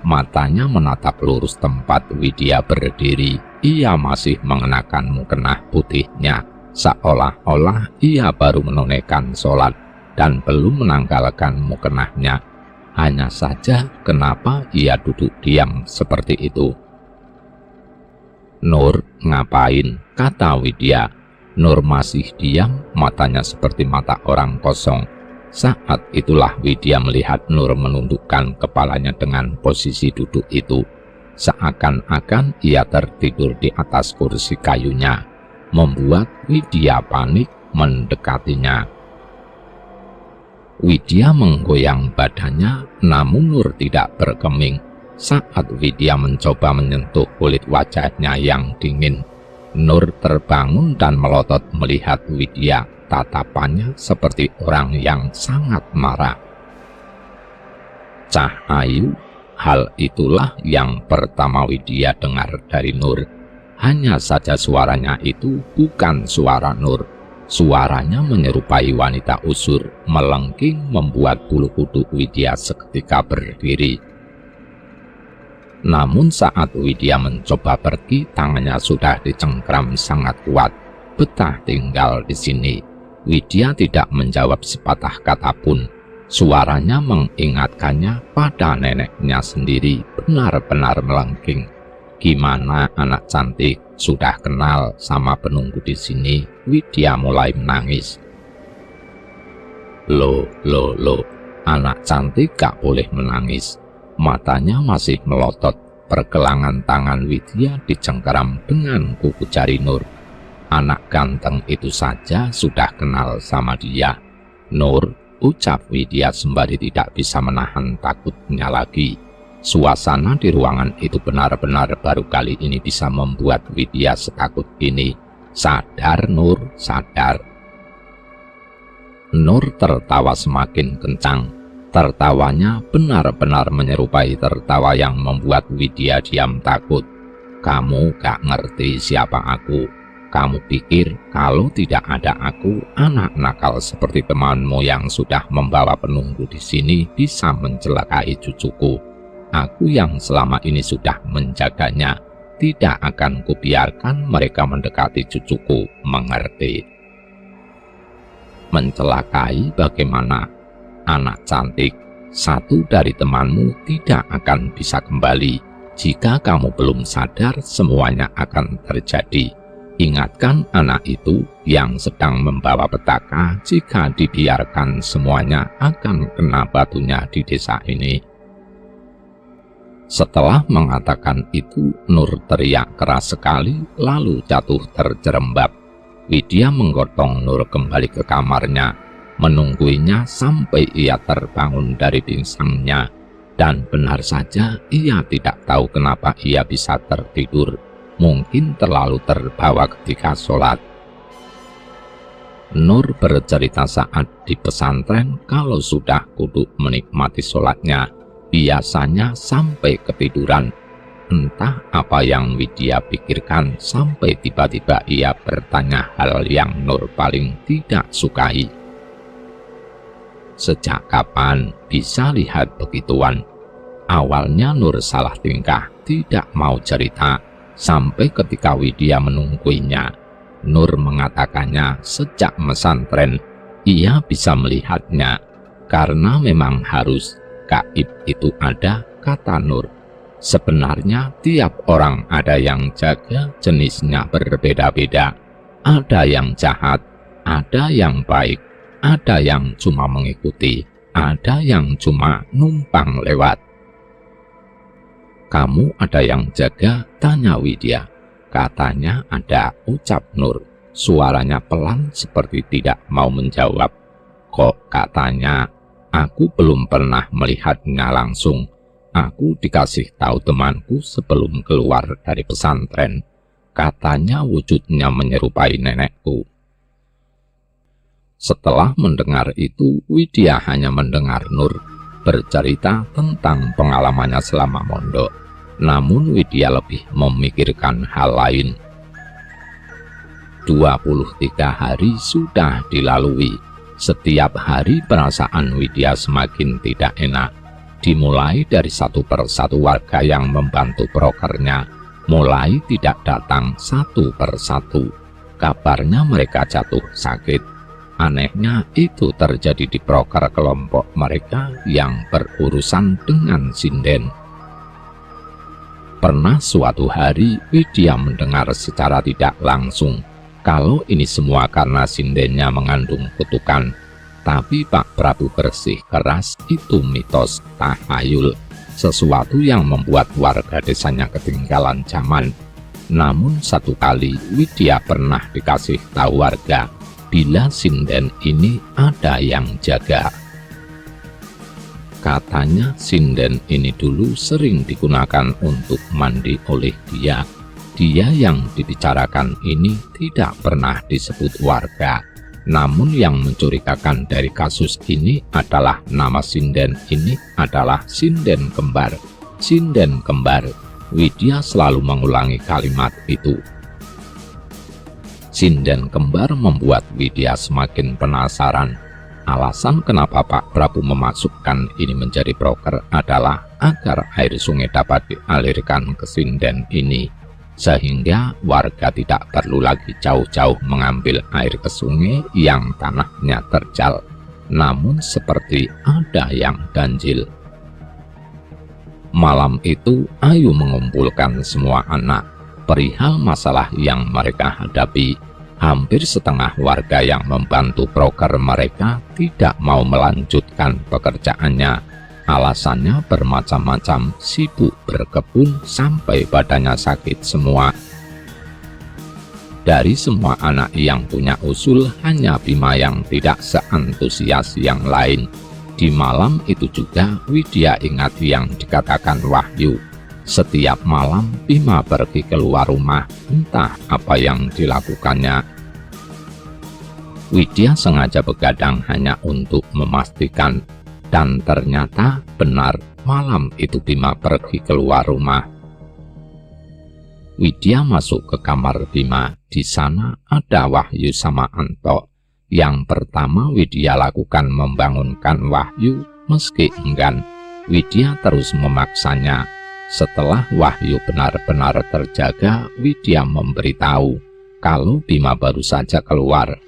Matanya menatap lurus tempat Widya berdiri. Ia masih mengenakan mukena putihnya, seolah-olah ia baru menunaikan sholat dan belum menanggalkan mukenahnya. Hanya saja kenapa ia duduk diam seperti itu? "Nur, ngapain?" kata Widya. Nur masih diam, matanya seperti mata orang kosong. Saat itulah Widya melihat Nur menundukkan kepalanya dengan posisi duduk itu, seakan-akan ia tertidur di atas kursi kayunya, membuat Widya panik mendekatinya. Widya menggoyang badannya, namun Nur tidak bergeming. Saat Widya mencoba menyentuh kulit wajahnya yang dingin, Nur terbangun dan melotot melihat Widya. Tatapannya seperti orang yang sangat marah. "Cahayu," hal itulah yang pertama Widya dengar dari Nur. Hanya saja suaranya itu bukan suara Nur. Suaranya menyerupai wanita usur, melengking membuat bulu kuduk Widya seketika berdiri. Namun saat Widya mencoba pergi, tangannya sudah dicengkram sangat kuat. "Betah tinggal di sini." Widya tidak menjawab sepatah kata pun. Suaranya mengingatkannya pada neneknya sendiri, benar-benar melengking. "Gimana anak cantik, sudah kenal sama penunggu di sini?" Widya mulai menangis. Loh, anak cantik gak boleh menangis." Matanya masih melotot. Pergelangan tangan Widya dicengkeram dengan kuku jari Nur. Anak ganteng itu saja sudah kenal sama dia. "Nur," ucap Widya sembari tidak bisa menahan takutnya lagi. Suasana di ruangan itu benar-benar baru kali ini bisa membuat Widya setakut ini. "Sadar Nur, sadar." Nur tertawa semakin kencang. Tertawanya benar-benar menyerupai tertawa yang membuat Widya diam takut. "Kamu gak ngerti siapa aku. Kamu pikir kalau tidak ada aku, anak nakal seperti temanmu yang sudah membawa penunggu di sini bisa mencelakai cucuku. Aku yang selama ini sudah menjaganya, tidak akan kubiarkan mereka mendekati cucuku, mengerti?" "Mencelakai bagaimana? Anak cantik, satu dari temanmu tidak akan bisa kembali. Jika kamu belum sadar, semuanya akan terjadi. Ingatkan anak itu yang sedang membawa petaka. Jika dibiarkan, semuanya akan kena batunya di desa ini." Setelah mengatakan itu, Nur teriak keras sekali, lalu jatuh terjerembab. Widya menggotong Nur kembali ke kamarnya, menungguinya sampai ia terbangun dari pingsannya. Dan benar saja, ia tidak tahu kenapa ia bisa tertidur. Mungkin terlalu terbawa ketika sholat. Nur bercerita saat di pesantren kalau sudah kuduk menikmati sholatnya, biasanya sampai ketiduran. Entah apa yang Widya pikirkan sampai tiba-tiba ia bertanya hal yang Nur paling tidak sukai. "Sejak kapan bisa lihat begituan?" Awalnya Nur salah tingkah, tidak mau cerita. Sampai ketika Widya menungguinya, Nur mengatakannya sejak pesantren ia bisa melihatnya. Karena memang harus, gaib itu ada, kata Nur. Sebenarnya tiap orang ada yang jaga, jenisnya berbeda-beda. Ada yang jahat, ada yang baik, ada yang cuma mengikuti, ada yang cuma numpang lewat. "Kamu ada yang jaga?" tanya Widya. "Katanya ada," ucap Nur. Suaranya pelan seperti tidak mau menjawab. "Kok katanya? Aku belum pernah melihatnya langsung. Aku dikasih tahu temanku sebelum keluar dari pesantren. Katanya wujudnya menyerupai nenekku. Setelah mendengar itu, Widya hanya mendengar Nur bercerita tentang pengalamannya selama mondok. Namun Widya lebih memikirkan hal lain. 23 hari sudah dilalui. Setiap hari perasaan Widya semakin tidak enak. Dimulai dari satu persatu warga yang membantu prokernya, mulai tidak datang satu persatu. Kabarnya mereka jatuh sakit. Anehnya itu terjadi di proker kelompok mereka yang berurusan dengan sinden. Pernah suatu hari Widya mendengar secara tidak langsung kalau ini semua karena sindennya mengandung kutukan. Tapi Pak Prabu bersih keras itu mitos tahayul, sesuatu yang membuat warga desanya ketinggalan zaman. Namun satu kali Widya pernah dikasih tahu warga bila sinden ini ada yang jaga. Katanya sinden ini dulu sering digunakan untuk mandi oleh dia. Dia yang dibicarakan ini tidak pernah disebut warga. Namun yang mencurigakan dari kasus ini adalah nama sinden ini adalah sinden kembar. Sinden kembar. Widya selalu mengulangi kalimat itu. Sinden kembar membuat Widya semakin penasaran. Alasan kenapa Pak Prabu memasukkan ini menjadi proker adalah agar air sungai dapat dialirkan ke sinden ini, sehingga warga tidak perlu lagi jauh-jauh mengambil air ke sungai yang tanahnya terjal, namun seperti ada yang ganjil. Malam itu Ayu mengumpulkan semua anak perihal masalah yang mereka hadapi. Hampir setengah warga yang membantu proker mereka tidak mau melanjutkan pekerjaannya. Alasannya bermacam-macam, sibuk berkebun sampai badannya sakit semua. Dari semua anak yang punya usul, hanya Bima yang tidak seantusias yang lain. Di malam itu juga Widya ingat yang dikatakan Wahyu. Setiap malam Bima pergi keluar rumah, entah apa yang dilakukannya. Widya sengaja begadang hanya untuk memastikan. Dan ternyata benar, malam itu Bima pergi keluar rumah. Widya masuk ke kamar Bima. Di sana ada Wahyu sama Anto. Yang pertama Widya lakukan membangunkan Wahyu meski enggan. Widya terus memaksanya. Setelah Wahyu benar-benar terjaga, Widya memberitahu kalau Bima baru saja keluar.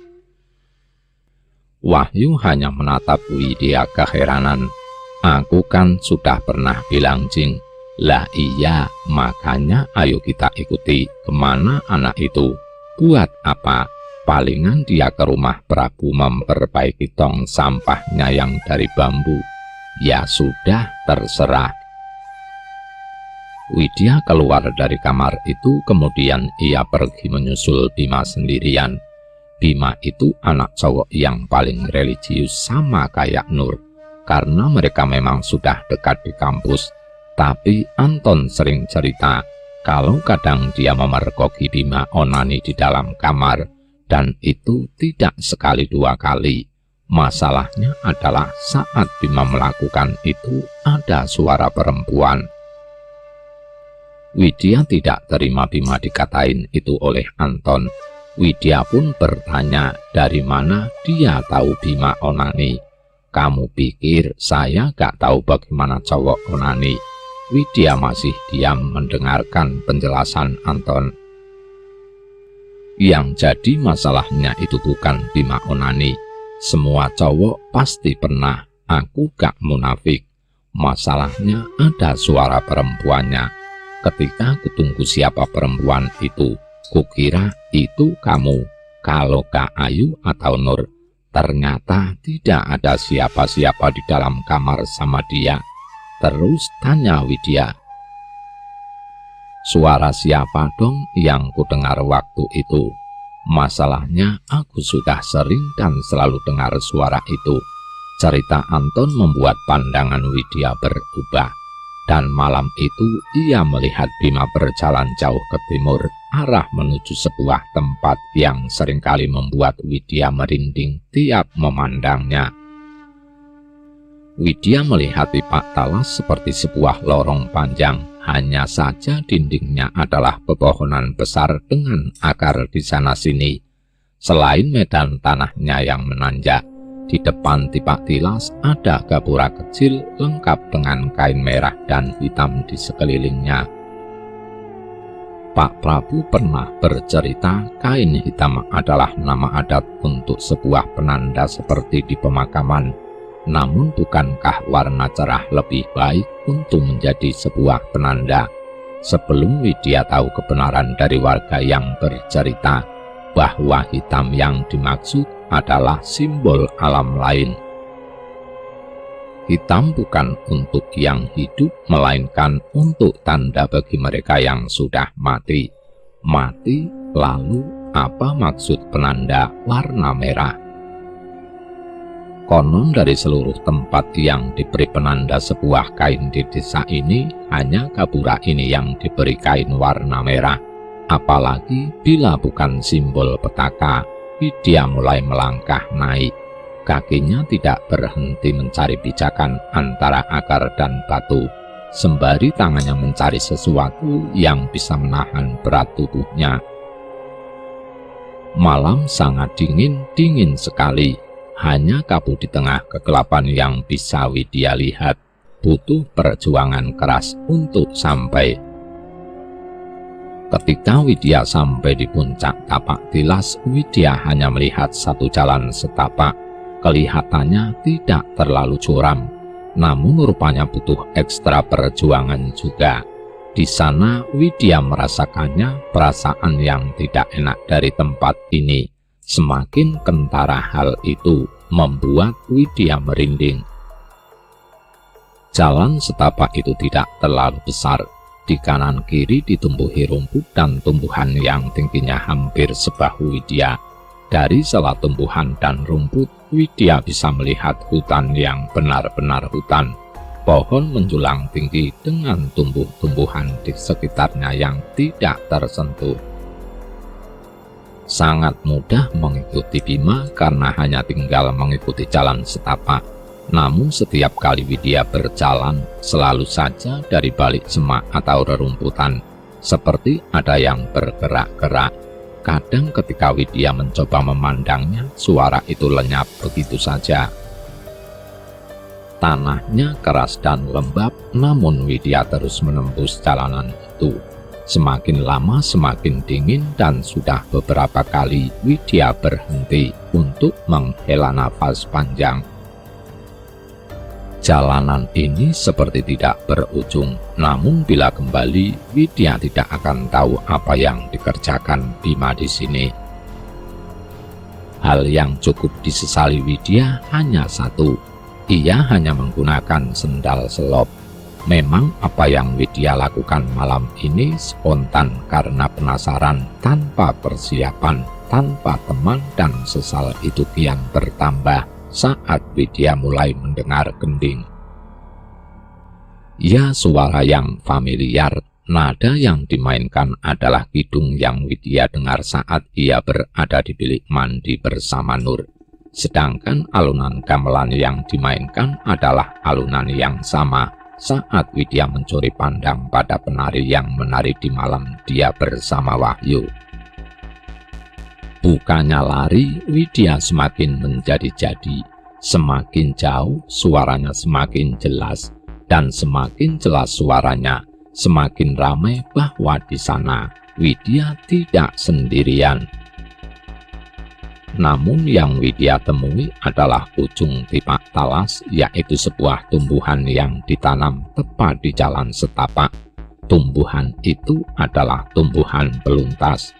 Wahyu hanya menatap Widya keheranan. Aku kan sudah pernah bilang Jing. Lah iya, makanya ayo kita ikuti kemana anak itu. Buat apa? Palingan dia ke rumah Prabu memperbaiki tong sampahnya yang dari bambu. Ya sudah, terserah. Widya keluar dari kamar itu, kemudian ia pergi menyusul Bima sendirian. Bima itu anak cowok yang paling religius sama kayak Nur, karena mereka memang sudah dekat di kampus. Tapi Anton sering cerita kalau kadang dia memergoki Bima onani di dalam kamar, dan itu tidak sekali dua kali. Masalahnya adalah saat Bima melakukan itu ada suara perempuan. Widya tidak terima Bima dikatain itu oleh Anton. Widya pun bertanya dari mana dia tahu Bima onani. Kamu pikir saya gak tahu bagaimana cowok onani? Widya masih diam mendengarkan penjelasan Anton. Yang jadi masalahnya itu bukan Bima onani. Semua cowok pasti pernah, aku gak munafik. Masalahnya ada suara perempuannya. Ketika kutunggu siapa perempuan itu, kukira itu kamu, kalau Kak Ayu atau Nur. Ternyata tidak ada siapa-siapa di dalam kamar sama dia. Terus tanya Widya, suara siapa dong yang kudengar waktu itu? Masalahnya aku sudah sering dan selalu dengar suara itu. Cerita Anton membuat pandangan Widya berubah. Dan malam itu ia melihat Bima berjalan jauh ke timur, arah menuju sebuah tempat yang seringkali membuat Widya merinding tiap memandangnya. Widya melihat Tipak Talas seperti sebuah lorong panjang, hanya saja dindingnya adalah pepohonan besar dengan akar di sana-sini. Selain medan tanahnya yang menanjak, di depan Tipak Tilas ada gapura kecil lengkap dengan kain merah dan hitam di sekelilingnya. Pak Prabu pernah bercerita kain hitam adalah nama adat untuk sebuah penanda seperti di pemakaman. Namun bukankah warna cerah lebih baik untuk menjadi sebuah penanda? Sebelum Widya tahu kebenaran dari warga yang bercerita bahwa hitam yang dimaksud adalah simbol alam lain. Hitam bukan untuk yang hidup, melainkan untuk tanda bagi mereka yang sudah mati. Mati, lalu apa maksud penanda warna merah? Konon dari seluruh tempat yang diberi penanda sebuah kain di desa ini, hanya gapura ini yang diberi kain warna merah. Apalagi bila bukan simbol petaka. Widya mulai melangkah naik. Kakinya tidak berhenti mencari pijakan antara akar dan batu, sembari tangannya mencari sesuatu yang bisa menahan berat tubuhnya. Malam sangat dingin, dingin sekali. Hanya kabut di tengah kegelapan yang bisa Widya lihat. Butuh perjuangan keras untuk sampai. Ketika Widya sampai di puncak Tapak Tilas, Widya hanya melihat satu jalan setapak. Kelihatannya tidak terlalu curam, namun rupanya butuh ekstra perjuangan juga. Di sana Widya merasakannya perasaan yang tidak enak dari tempat ini. Semakin kentara hal itu membuat Widya merinding. Jalan setapak itu tidak terlalu besar. Di kanan kiri ditumbuhi rumput dan tumbuhan yang tingginya hampir sebahu Widya. Dari sela tumbuhan dan rumput, Widya bisa melihat hutan yang benar-benar hutan. Pohon menjulang tinggi dengan tumbuh-tumbuhan di sekitarnya yang tidak tersentuh. Sangat mudah mengikuti Bima karena hanya tinggal mengikuti jalan setapak. Namun setiap kali Widya berjalan, selalu saja dari balik semak atau rerumputan, seperti ada yang bergerak-gerak. Kadang ketika Widya mencoba memandangnya, suara itu lenyap begitu saja. Tanahnya keras dan lembab, namun Widya terus menembus jalanan itu. Semakin lama semakin dingin dan sudah beberapa kali Widya berhenti untuk menghela nafas panjang. Jalanan ini seperti tidak berujung, namun bila kembali, Widya tidak akan tahu apa yang dikerjakan Bima di sini. Hal yang cukup disesali Widya hanya satu, ia hanya menggunakan sendal selop. Memang apa yang Widya lakukan malam ini spontan karena penasaran, tanpa persiapan, tanpa teman, dan sesal itu kian bertambah saat Widya mulai mendengar gending. Ya, suara yang familiar. Nada yang dimainkan adalah kidung yang Widya dengar saat ia berada di bilik mandi bersama Nur. Sedangkan alunan gamelan yang dimainkan adalah alunan yang sama saat Widya mencuri pandang pada penari yang menari di malam dia bersama Wahyu. Bukannya lari, Widya semakin menjadi-jadi. Semakin jauh, suaranya semakin jelas. Dan semakin jelas suaranya, semakin ramai bahwa di sana Widya tidak sendirian. Namun yang Widya temui adalah ujung Tipak Talas, yaitu sebuah tumbuhan yang ditanam tepat di jalan setapak. Tumbuhan itu adalah tumbuhan beluntas.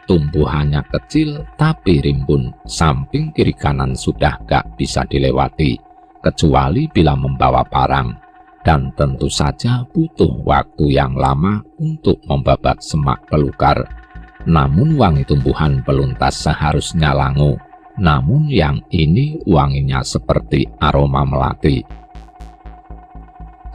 Tumbuhannya kecil tapi rimbun, samping kiri kanan sudah gak bisa dilewati, kecuali bila membawa parang, dan tentu saja butuh waktu yang lama untuk membabat semak belukar. Namun wangi tumbuhan beluntas seharusnya langu, namun yang ini wanginya seperti aroma melati.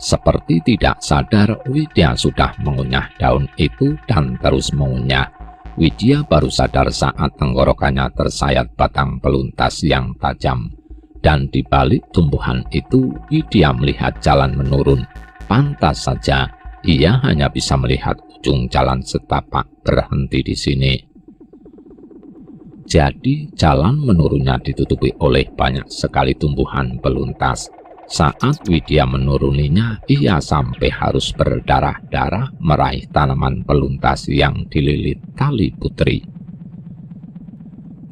Seperti tidak sadar, Widya sudah mengunyah daun itu dan terus mengunyah. Widya baru sadar saat tenggorokannya tersayat batang peluntas yang tajam. Dan di balik tumbuhan itu, Widya melihat jalan menurun. Pantas saja, ia hanya bisa melihat ujung jalan setapak berhenti di sini. Jadi, jalan menurunnya ditutupi oleh banyak sekali tumbuhan peluntas. Saat Widya menuruninya, ia sampai harus berdarah-darah meraih tanaman peluntas yang dililit tali putri.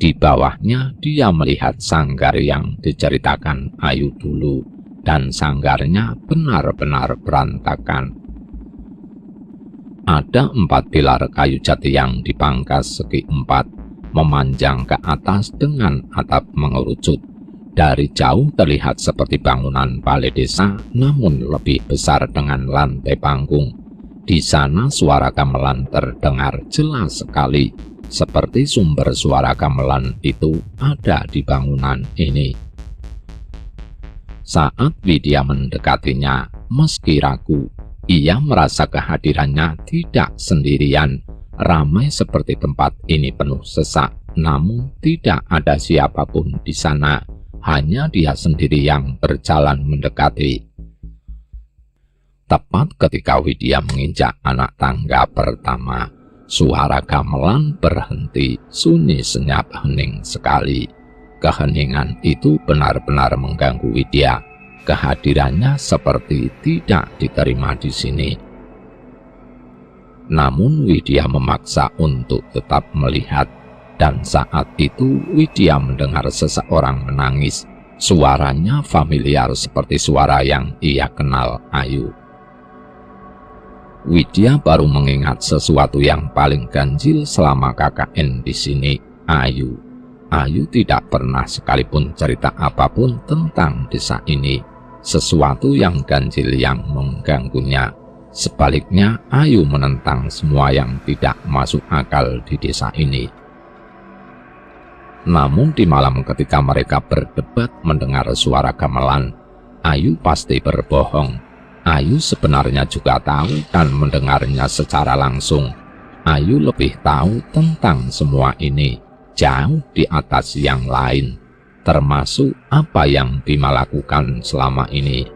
Di bawahnya dia melihat sanggar yang diceritakan Ayu dulu, dan sanggarnya benar-benar berantakan. Ada 4 pilar kayu jati yang dipangkas segi 4, memanjang ke atas dengan atap mengerucut. Dari jauh terlihat seperti bangunan balai desa, namun lebih besar dengan lantai panggung. Di sana suara gamelan terdengar jelas sekali, seperti sumber suara gamelan itu ada di bangunan ini. Saat Widya mendekatinya, meski ragu, ia merasa kehadirannya tidak sendirian. Ramai seperti tempat ini penuh sesak, namun tidak ada siapapun di sana. Hanya dia sendiri yang berjalan mendekati. Tepat ketika Widya menginjak anak tangga pertama, suara gamelan berhenti, sunyi senyap, hening sekali. Keheningan itu benar-benar mengganggu Widya. Kehadirannya seperti tidak diterima di sini. Namun Widya memaksa untuk tetap melihat. Dan saat itu Widya mendengar seseorang menangis. Suaranya familiar seperti suara yang ia kenal, Ayu. Widya baru mengingat sesuatu yang paling ganjil selama KKN di sini, Ayu. Ayu tidak pernah sekalipun cerita apapun tentang desa ini. Sesuatu yang ganjil yang mengganggunya. Sebaliknya, Ayu menentang semua yang tidak masuk akal di desa ini. Namun di malam ketika mereka berdebat mendengar suara gamelan, Ayu pasti berbohong. Ayu sebenarnya juga tahu dan mendengarnya secara langsung. Ayu lebih tahu tentang semua ini, jauh di atas yang lain, termasuk apa yang Bima lakukan selama ini.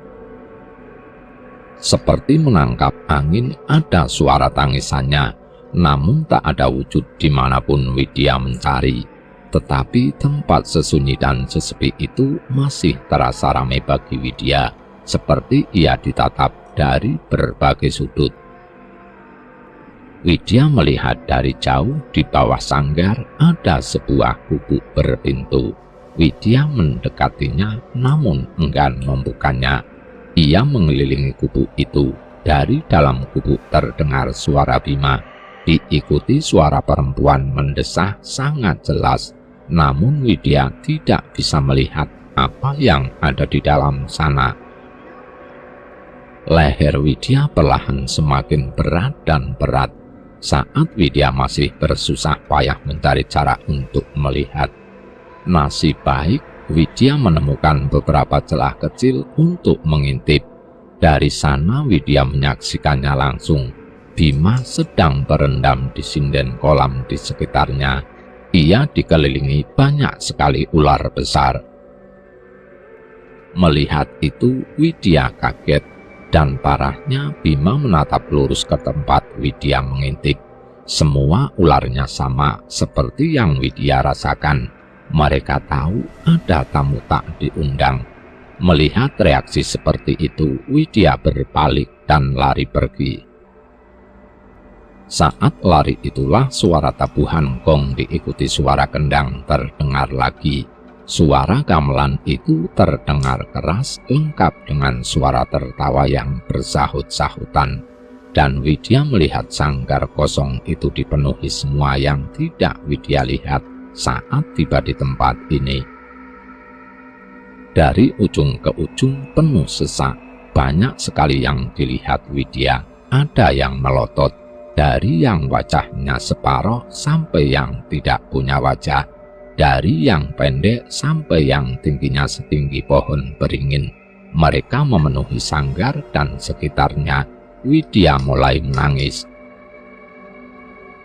Seperti menangkap angin, ada suara tangisannya, namun tak ada wujud dimanapun Widya mencari. Tetapi tempat sesunyi dan sesepi itu masih terasa ramai bagi Widya, seperti ia ditatap dari berbagai sudut. Widya melihat dari jauh di bawah sanggar ada sebuah gubuk berpintu. Widya mendekatinya namun enggan membukanya. Ia mengelilingi gubuk itu. Dari dalam gubuk terdengar suara Bima, diikuti suara perempuan mendesah sangat jelas. Namun Widya tidak bisa melihat apa yang ada di dalam sana. Leher Widya perlahan semakin berat dan berat. Saat Widya masih bersusah payah mencari cara untuk melihat. Nasib baik, Widya menemukan beberapa celah kecil untuk mengintip. Dari sana Widya menyaksikannya langsung. Bima sedang berendam di sinden kolam di sekitarnya. Ia dikelilingi banyak sekali ular besar. Melihat itu, Widya kaget, dan parahnya Bima menatap lurus ke tempat Widya mengintip. Semua ularnya sama seperti yang Widya rasakan. Mereka tahu ada tamu tak diundang. Melihat reaksi seperti itu, Widya berbalik dan lari pergi. Saat lari itulah suara tabuhan gong diikuti suara kendang terdengar lagi. Suara gamelan itu terdengar keras lengkap dengan suara tertawa yang bersahut-sahutan. Dan Widya melihat sanggar kosong itu dipenuhi semua yang tidak Widya lihat saat tiba di tempat ini. Dari ujung ke ujung penuh sesak, banyak sekali yang dilihat Widya. Ada yang melotot. Dari yang wajahnya separoh sampai yang tidak punya wajah, dari yang pendek sampai yang tingginya setinggi pohon beringin. Mereka memenuhi sanggar dan sekitarnya. Widya mulai menangis.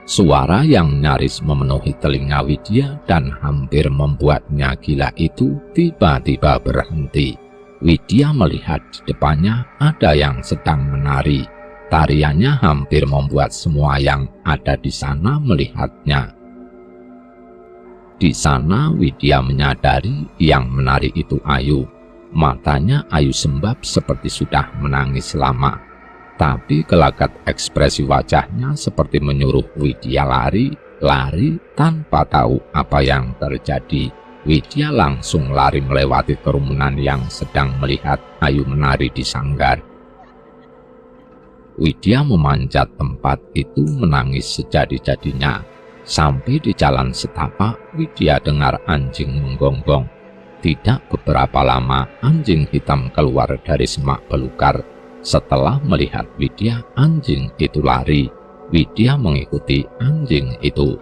Suara yang nyaris memenuhi telinga Widya dan hampir membuatnya gila itu tiba-tiba berhenti. Widya melihat di depannya ada yang sedang menari. Tariannya hampir membuat semua yang ada di sana melihatnya. Di sana Widya menyadari yang menari itu Ayu. Matanya Ayu sembab seperti sudah menangis lama. Tapi gelagat ekspresi wajahnya seperti menyuruh Widya lari tanpa tahu apa yang terjadi. Widya langsung lari melewati kerumunan yang sedang melihat Ayu menari di sanggar. Widya memanjat tempat itu menangis sejadi-jadinya. Sampai di jalan setapak, Widya dengar anjing menggonggong. Tidak beberapa lama, anjing hitam keluar dari semak belukar. Setelah melihat Widya, anjing itu lari. Widya mengikuti anjing itu.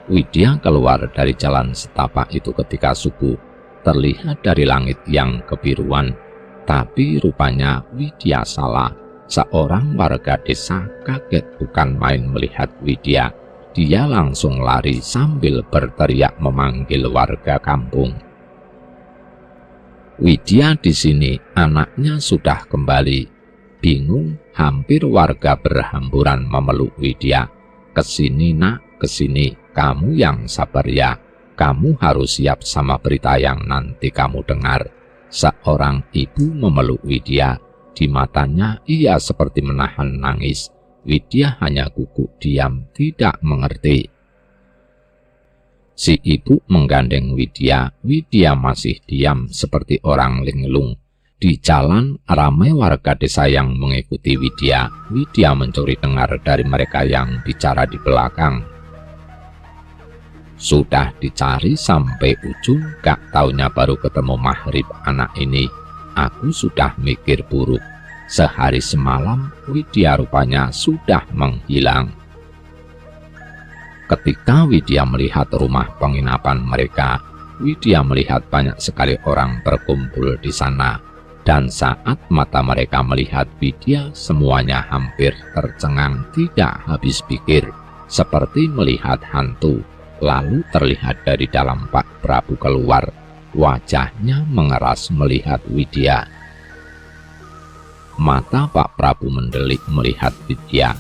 Widya keluar dari jalan setapak itu ketika subuh. Terlihat dari langit yang kebiruan. Tapi rupanya Widya salah. Seorang warga desa kaget bukan main melihat Widya. Dia langsung lari sambil berteriak memanggil warga kampung. Widya di sini, anaknya sudah kembali. Bingung, hampir warga berhamburan memeluk Widya. Kesini nak, kesini, kamu yang sabar ya. Kamu harus siap sama berita yang nanti kamu dengar. Seorang ibu memeluk Widya. Di matanya ia seperti menahan nangis. Widya hanya gugup diam, tidak mengerti. Si ibu menggandeng Widya. Widya masih diam seperti orang linglung. Di jalan ramai warga desa yang mengikuti Widya. Widya mencuri dengar dari mereka yang bicara di belakang. Sudah dicari sampai ujung, gak taunya baru ketemu Mahrib anak ini. Aku sudah mikir buruk. Sehari semalam Widya rupanya sudah menghilang. Ketika Widya melihat rumah penginapan mereka, Widya melihat banyak sekali orang berkumpul di sana. Dan saat mata mereka melihat Widya, semuanya hampir tercengang, tidak habis pikir, seperti melihat hantu. Lalu terlihat dari dalam Pak Prabu keluar. Wajahnya mengeras melihat Widya. Mata Pak Prabu mendelik melihat Widya.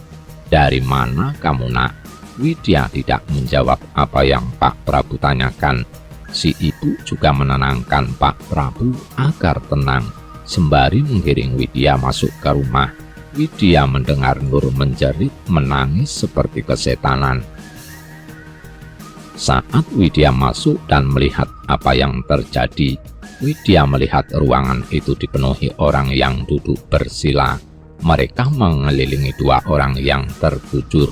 Dari mana kamu nak? Widya tidak menjawab apa yang Pak Prabu tanyakan. Si ibu juga menenangkan Pak Prabu agar tenang. Sembari menggiring Widya masuk ke rumah, Widya mendengar Nur menjerit menangis seperti kesetanan. Saat Widya masuk dan melihat apa yang terjadi, Widya melihat ruangan itu dipenuhi orang yang duduk bersila. Mereka mengelilingi dua orang yang terkujur.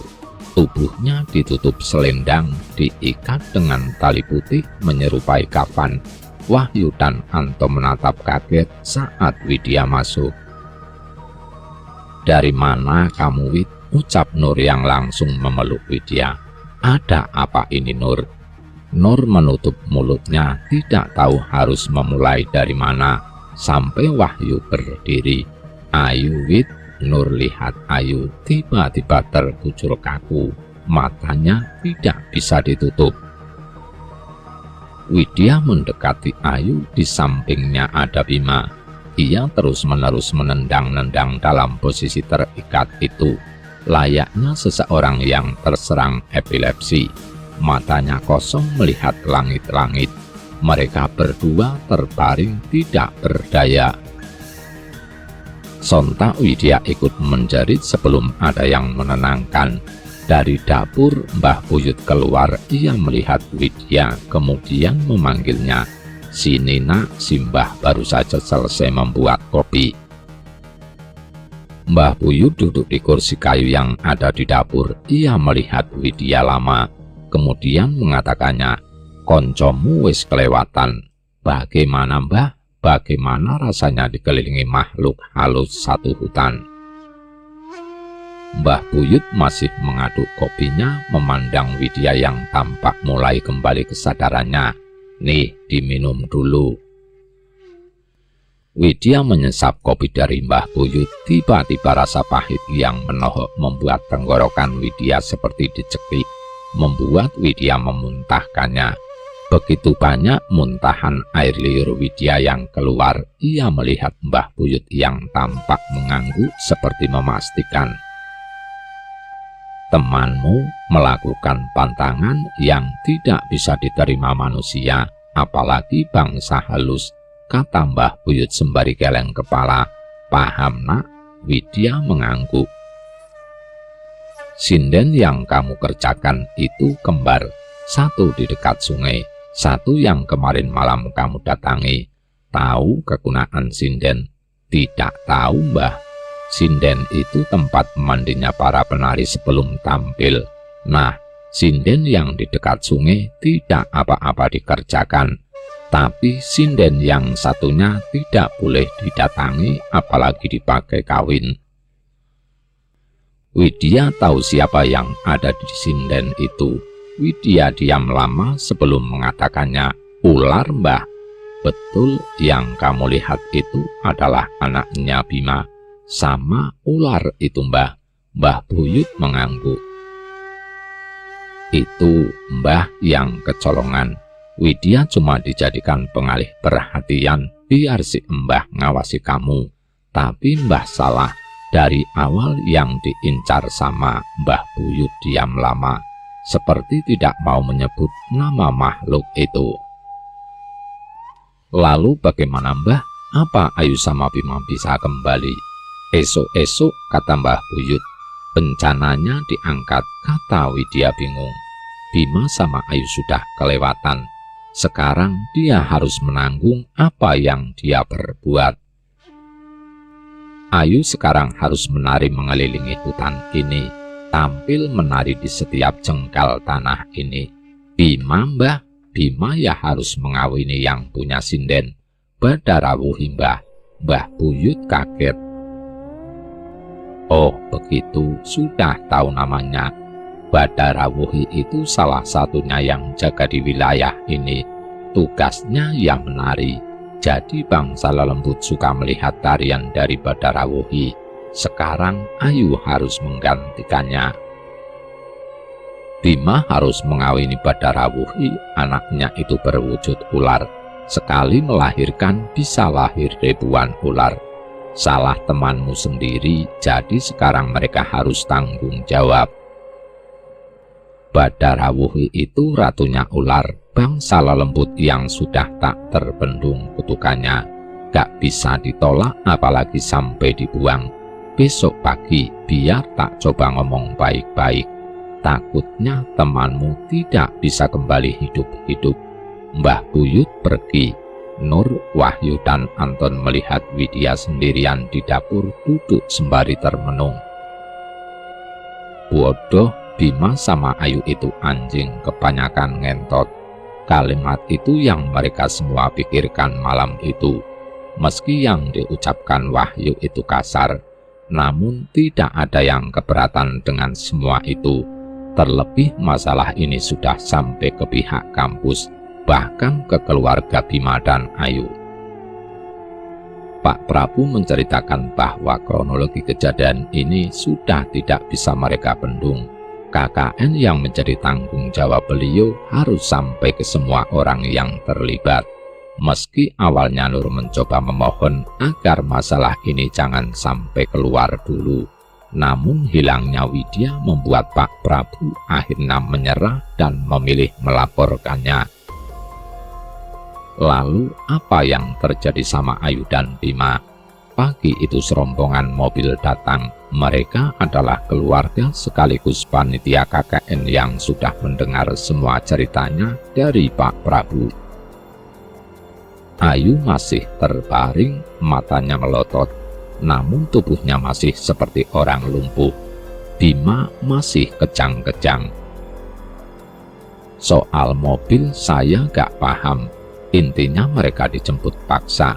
Tubuhnya ditutup selendang, diikat dengan tali putih menyerupai kafan. Wahyu dan Anto menatap kaget saat Widya masuk. "Dari mana kamu, Wid?" ucap Nur yang langsung memeluk Widya. "Ada apa ini, Nur?" Nur menutup mulutnya, tidak tahu harus memulai dari mana. Sampai Wahyu berdiri. "Ayu, Wid." Nur lihat Ayu tiba-tiba terkujur kaku. Matanya tidak bisa ditutup. Widya mendekati Ayu, di sampingnya ada Bima. Ia terus-menerus menendang-nendang dalam posisi terikat itu, layaknya seseorang yang terserang epilepsi. Matanya kosong melihat langit-langit. Mereka berdua terbaring tidak berdaya. Sontak Widya ikut menjerit sebelum ada yang menenangkan. Dari dapur Mbah Buyut keluar. Ia melihat Widya, kemudian memanggilnya. "Sini nak, si Mbah baru saja selesai membuat kopi." Mbah Buyut duduk di kursi kayu yang ada di dapur. Ia melihat Widya lama, kemudian mengatakannya, "Koncomu wis kelewatan. Bagaimana Mbah? Bagaimana rasanya dikelilingi makhluk halus satu hutan?" Mbah Buyut masih mengaduk kopinya, memandang Widya yang tampak mulai kembali kesadarannya. "Nih, diminum dulu." Widya menyesap kopi dari Mbah Buyut. Tiba-tiba rasa pahit yang menohok membuat tenggorokan Widya seperti dicekik, membuat Widya memuntahkannya. Begitu banyak muntahan air liur Widya yang keluar, ia melihat Mbah Buyut yang tampak mengangguk seperti memastikan, "Temanmu melakukan pantangan yang tidak bisa diterima manusia, apalagi bangsa halus," kata Mbah Buyut sembari geleng kepala. "Paham, Nak?" Widya mengangguk. "Sinden yang kamu kerjakan itu kembar, satu di dekat sungai, satu yang kemarin malam kamu datangi. Tahu kegunaan sinden?" "Tidak tahu, Mbah." "Sinden itu tempat mandinya para penari sebelum tampil. Nah, sinden yang di dekat sungai tidak apa-apa dikerjakan, tapi sinden yang satunya tidak boleh didatangi apalagi dipakai kawin." Widya tahu siapa yang ada di sinden itu. Widya diam lama sebelum mengatakannya. "Ular, Mbah." "Betul, yang kamu lihat itu adalah anaknya Bima. Sama ular itu, Mbah." Mbah Buyut mengangguk. "Itu Mbah yang kecolongan. Widya cuma dijadikan pengalih perhatian biar si Mbah ngawasi kamu. Tapi Mbah salah. Dari awal yang diincar sama Mbah Buyut diam lama, seperti tidak mau menyebut nama makhluk itu." "Lalu bagaimana, Mbah? Apa Ayu sama Bima bisa kembali?" "Esok-esok," kata Mbah Buyut. "Bencananya diangkat," kata Widya bingung. "Bima sama Ayu sudah kelewatan. Sekarang dia harus menanggung apa yang dia perbuat. Ayu sekarang harus menari mengelilingi hutan ini, tampil menari di setiap jengkal tanah ini. Bima, Mbah, Bima ya harus mengawini yang punya sinden. Badarawuhi, Mbah." Mbah Buyut kaget. "Oh begitu, sudah tahu namanya. Badarawuhi itu salah satunya yang jaga di wilayah ini. Tugasnya ya menari. Jadi bangsa lelembut suka melihat tarian dari Badarawuhi. Sekarang Ayu harus menggantikannya. Bima harus mengawini Badarawuhi." Anaknya itu berwujud ular. Sekali melahirkan bisa lahir ribuan ular. Salah temanmu sendiri, jadi sekarang mereka harus tanggung jawab. Badarawuhi itu ratunya ular, bangsa lelembut yang sudah tak terbendung kutukannya. Gak bisa ditolak apalagi sampai dibuang. Besok pagi biar tak coba ngomong baik-baik. Takutnya temanmu tidak bisa kembali hidup-hidup." Mbah Buyut pergi. Nur, Wahyu, dan Anton melihat Widya sendirian di dapur duduk sembari termenung. "Bodoh, Bima sama Ayu itu anjing, kebanyakan ngentot." Kalimat itu yang mereka semua pikirkan malam itu. Meski yang diucapkan Wahyu itu kasar, namun tidak ada yang keberatan dengan semua itu. Terlebih masalah ini sudah sampai ke pihak kampus, bahkan ke keluarga Bima dan Ayu. Pak Prabu menceritakan bahwa kronologi kejadian ini sudah tidak bisa mereka bendung. KKN yang menjadi tanggung jawab beliau harus sampai ke semua orang yang terlibat. Meski awalnya Nur mencoba memohon agar masalah ini jangan sampai keluar dulu, namun hilangnya Widya membuat Pak Prabu akhirnya menyerah dan memilih melaporkannya. Lalu apa yang terjadi sama Ayu dan Bima? Pagi itu serombongan mobil datang. Mereka adalah keluarga sekaligus panitia KKN yang sudah mendengar semua ceritanya dari Pak Prabu. Ayu masih terbaring, matanya melotot, namun tubuhnya masih seperti orang lumpuh. Bima masih kejang-kejang. Soal mobil saya gak paham. Intinya mereka dijemput paksa.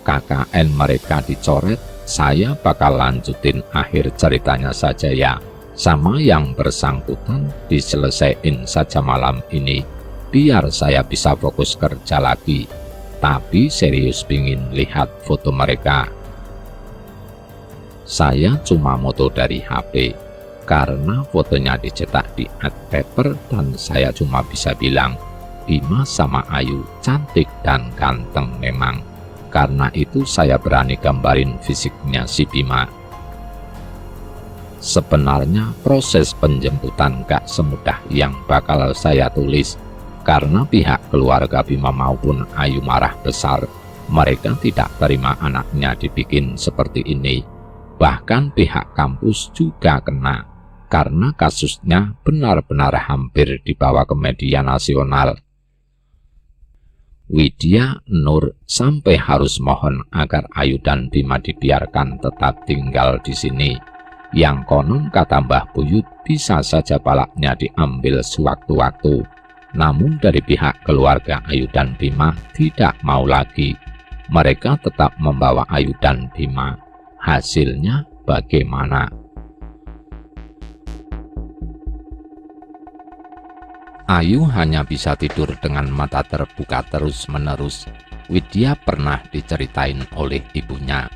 KKN mereka dicoret. Saya bakal lanjutin akhir ceritanya saja ya. Sama yang bersangkutan diselesaikan saja malam ini, biar saya bisa fokus kerja lagi. tapi serius pingin lihat foto mereka. Saya cuma moto dari HP, karena fotonya dicetak di art paper dan saya cuma bisa bilang, Bima sama Ayu cantik dan ganteng memang. Karena itu saya berani gambarin fisiknya si Bima. Sebenarnya proses penjemputan gak semudah yang bakal saya tulis, karena pihak keluarga Bima maupun Ayu marah besar. Mereka tidak terima anaknya dibikin seperti ini. Bahkan pihak kampus juga kena, karena kasusnya benar-benar hampir dibawa ke media nasional. Widya Nur sampai harus mohon agar Ayu dan Bima dibiarkan tetap tinggal di sini. Yang konon kata Mbah Buyut bisa saja palaknya diambil sewaktu-waktu. Namun dari pihak keluarga Ayu dan Bima tidak mau lagi. Mereka tetap membawa Ayu dan Bima. Hasilnya bagaimana? Ayu hanya bisa tidur dengan mata terbuka terus-menerus. Widya pernah diceritain oleh ibunya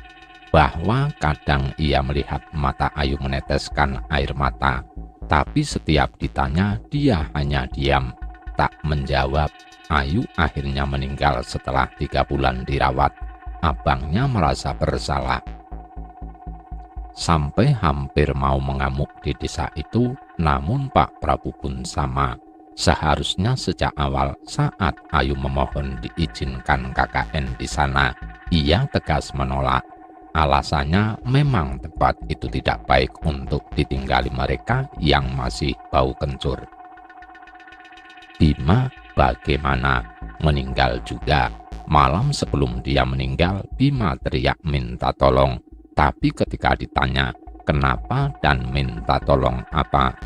bahwa kadang ia melihat mata Ayu meneteskan air mata, tapi setiap ditanya dia hanya diam, tak menjawab. Ayu akhirnya meninggal setelah 3 bulan dirawat. Abangnya merasa bersalah. Sampai hampir mau mengamuk di desa itu, namun Pak Prabu pun sama. Seharusnya sejak awal saat Ayu memohon diizinkan KKN di sana, ia tegas menolak. Alasannya memang tempat itu tidak baik untuk ditinggali mereka yang masih bau kencur. Bima bagaimana? Meninggal juga. Malam sebelum dia meninggal, Bima teriak minta tolong. Tapi ketika ditanya kenapa dan minta tolong apa,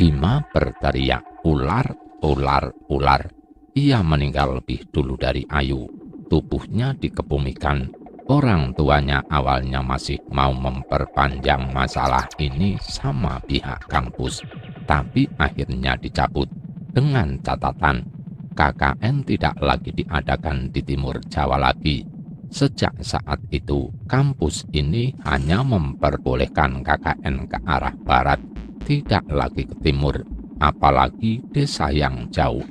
Bima berteriak, ular, ular, ular. Ia meninggal lebih dulu dari Ayu. Tubuhnya dikebumikan. Orang tuanya awalnya masih mau memperpanjang masalah ini sama pihak kampus, tapi akhirnya dicabut dengan catatan KKN tidak lagi diadakan di Timur Jawa lagi. Sejak saat itu, kampus ini hanya memperbolehkan KKN ke arah barat, tidak lagi ke timur, apalagi desa yang jauh.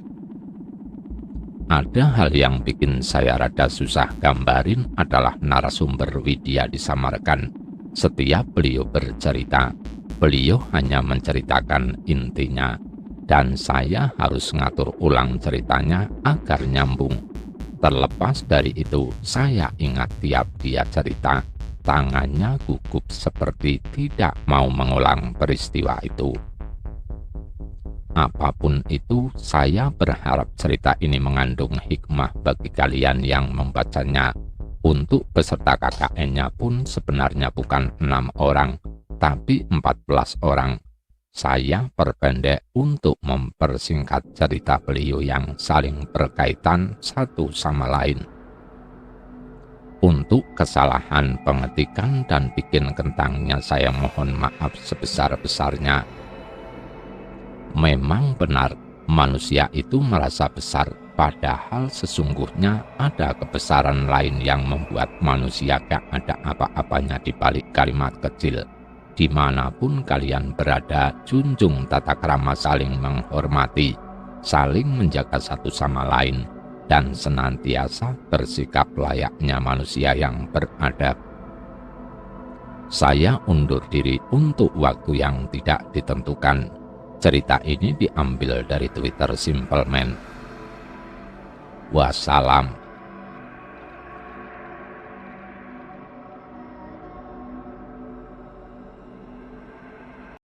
Ada hal yang bikin saya rada susah gambarin adalah narasumber Widya disamarkan. Setiap beliau bercerita, beliau hanya menceritakan intinya, dan saya harus ngatur ulang ceritanya agar nyambung. Terlepas dari itu, saya ingat tiap dia cerita, tangannya gugup seperti tidak mau mengulang peristiwa itu. Apapun itu, saya berharap cerita ini mengandung hikmah bagi kalian yang membacanya. Untuk peserta KKN-nya pun sebenarnya bukan 6 orang, tapi 14 orang. Saya perpendek untuk mempersingkat cerita beliau yang saling berkaitan satu sama lain. Untuk kesalahan pengetikan dan bikin kentangnya saya mohon maaf sebesar-besarnya. Memang benar, manusia itu merasa besar, padahal sesungguhnya ada kebesaran lain yang membuat manusia gak ada apa-apanya di balik kalimat kecil. Dimanapun kalian berada, junjung tata krama saling menghormati, saling menjaga satu sama lain, dan senantiasa bersikap layaknya manusia yang beradab. Saya undur diri untuk waktu yang tidak ditentukan. Cerita ini diambil dari Twitter Simple Man. Wassalam.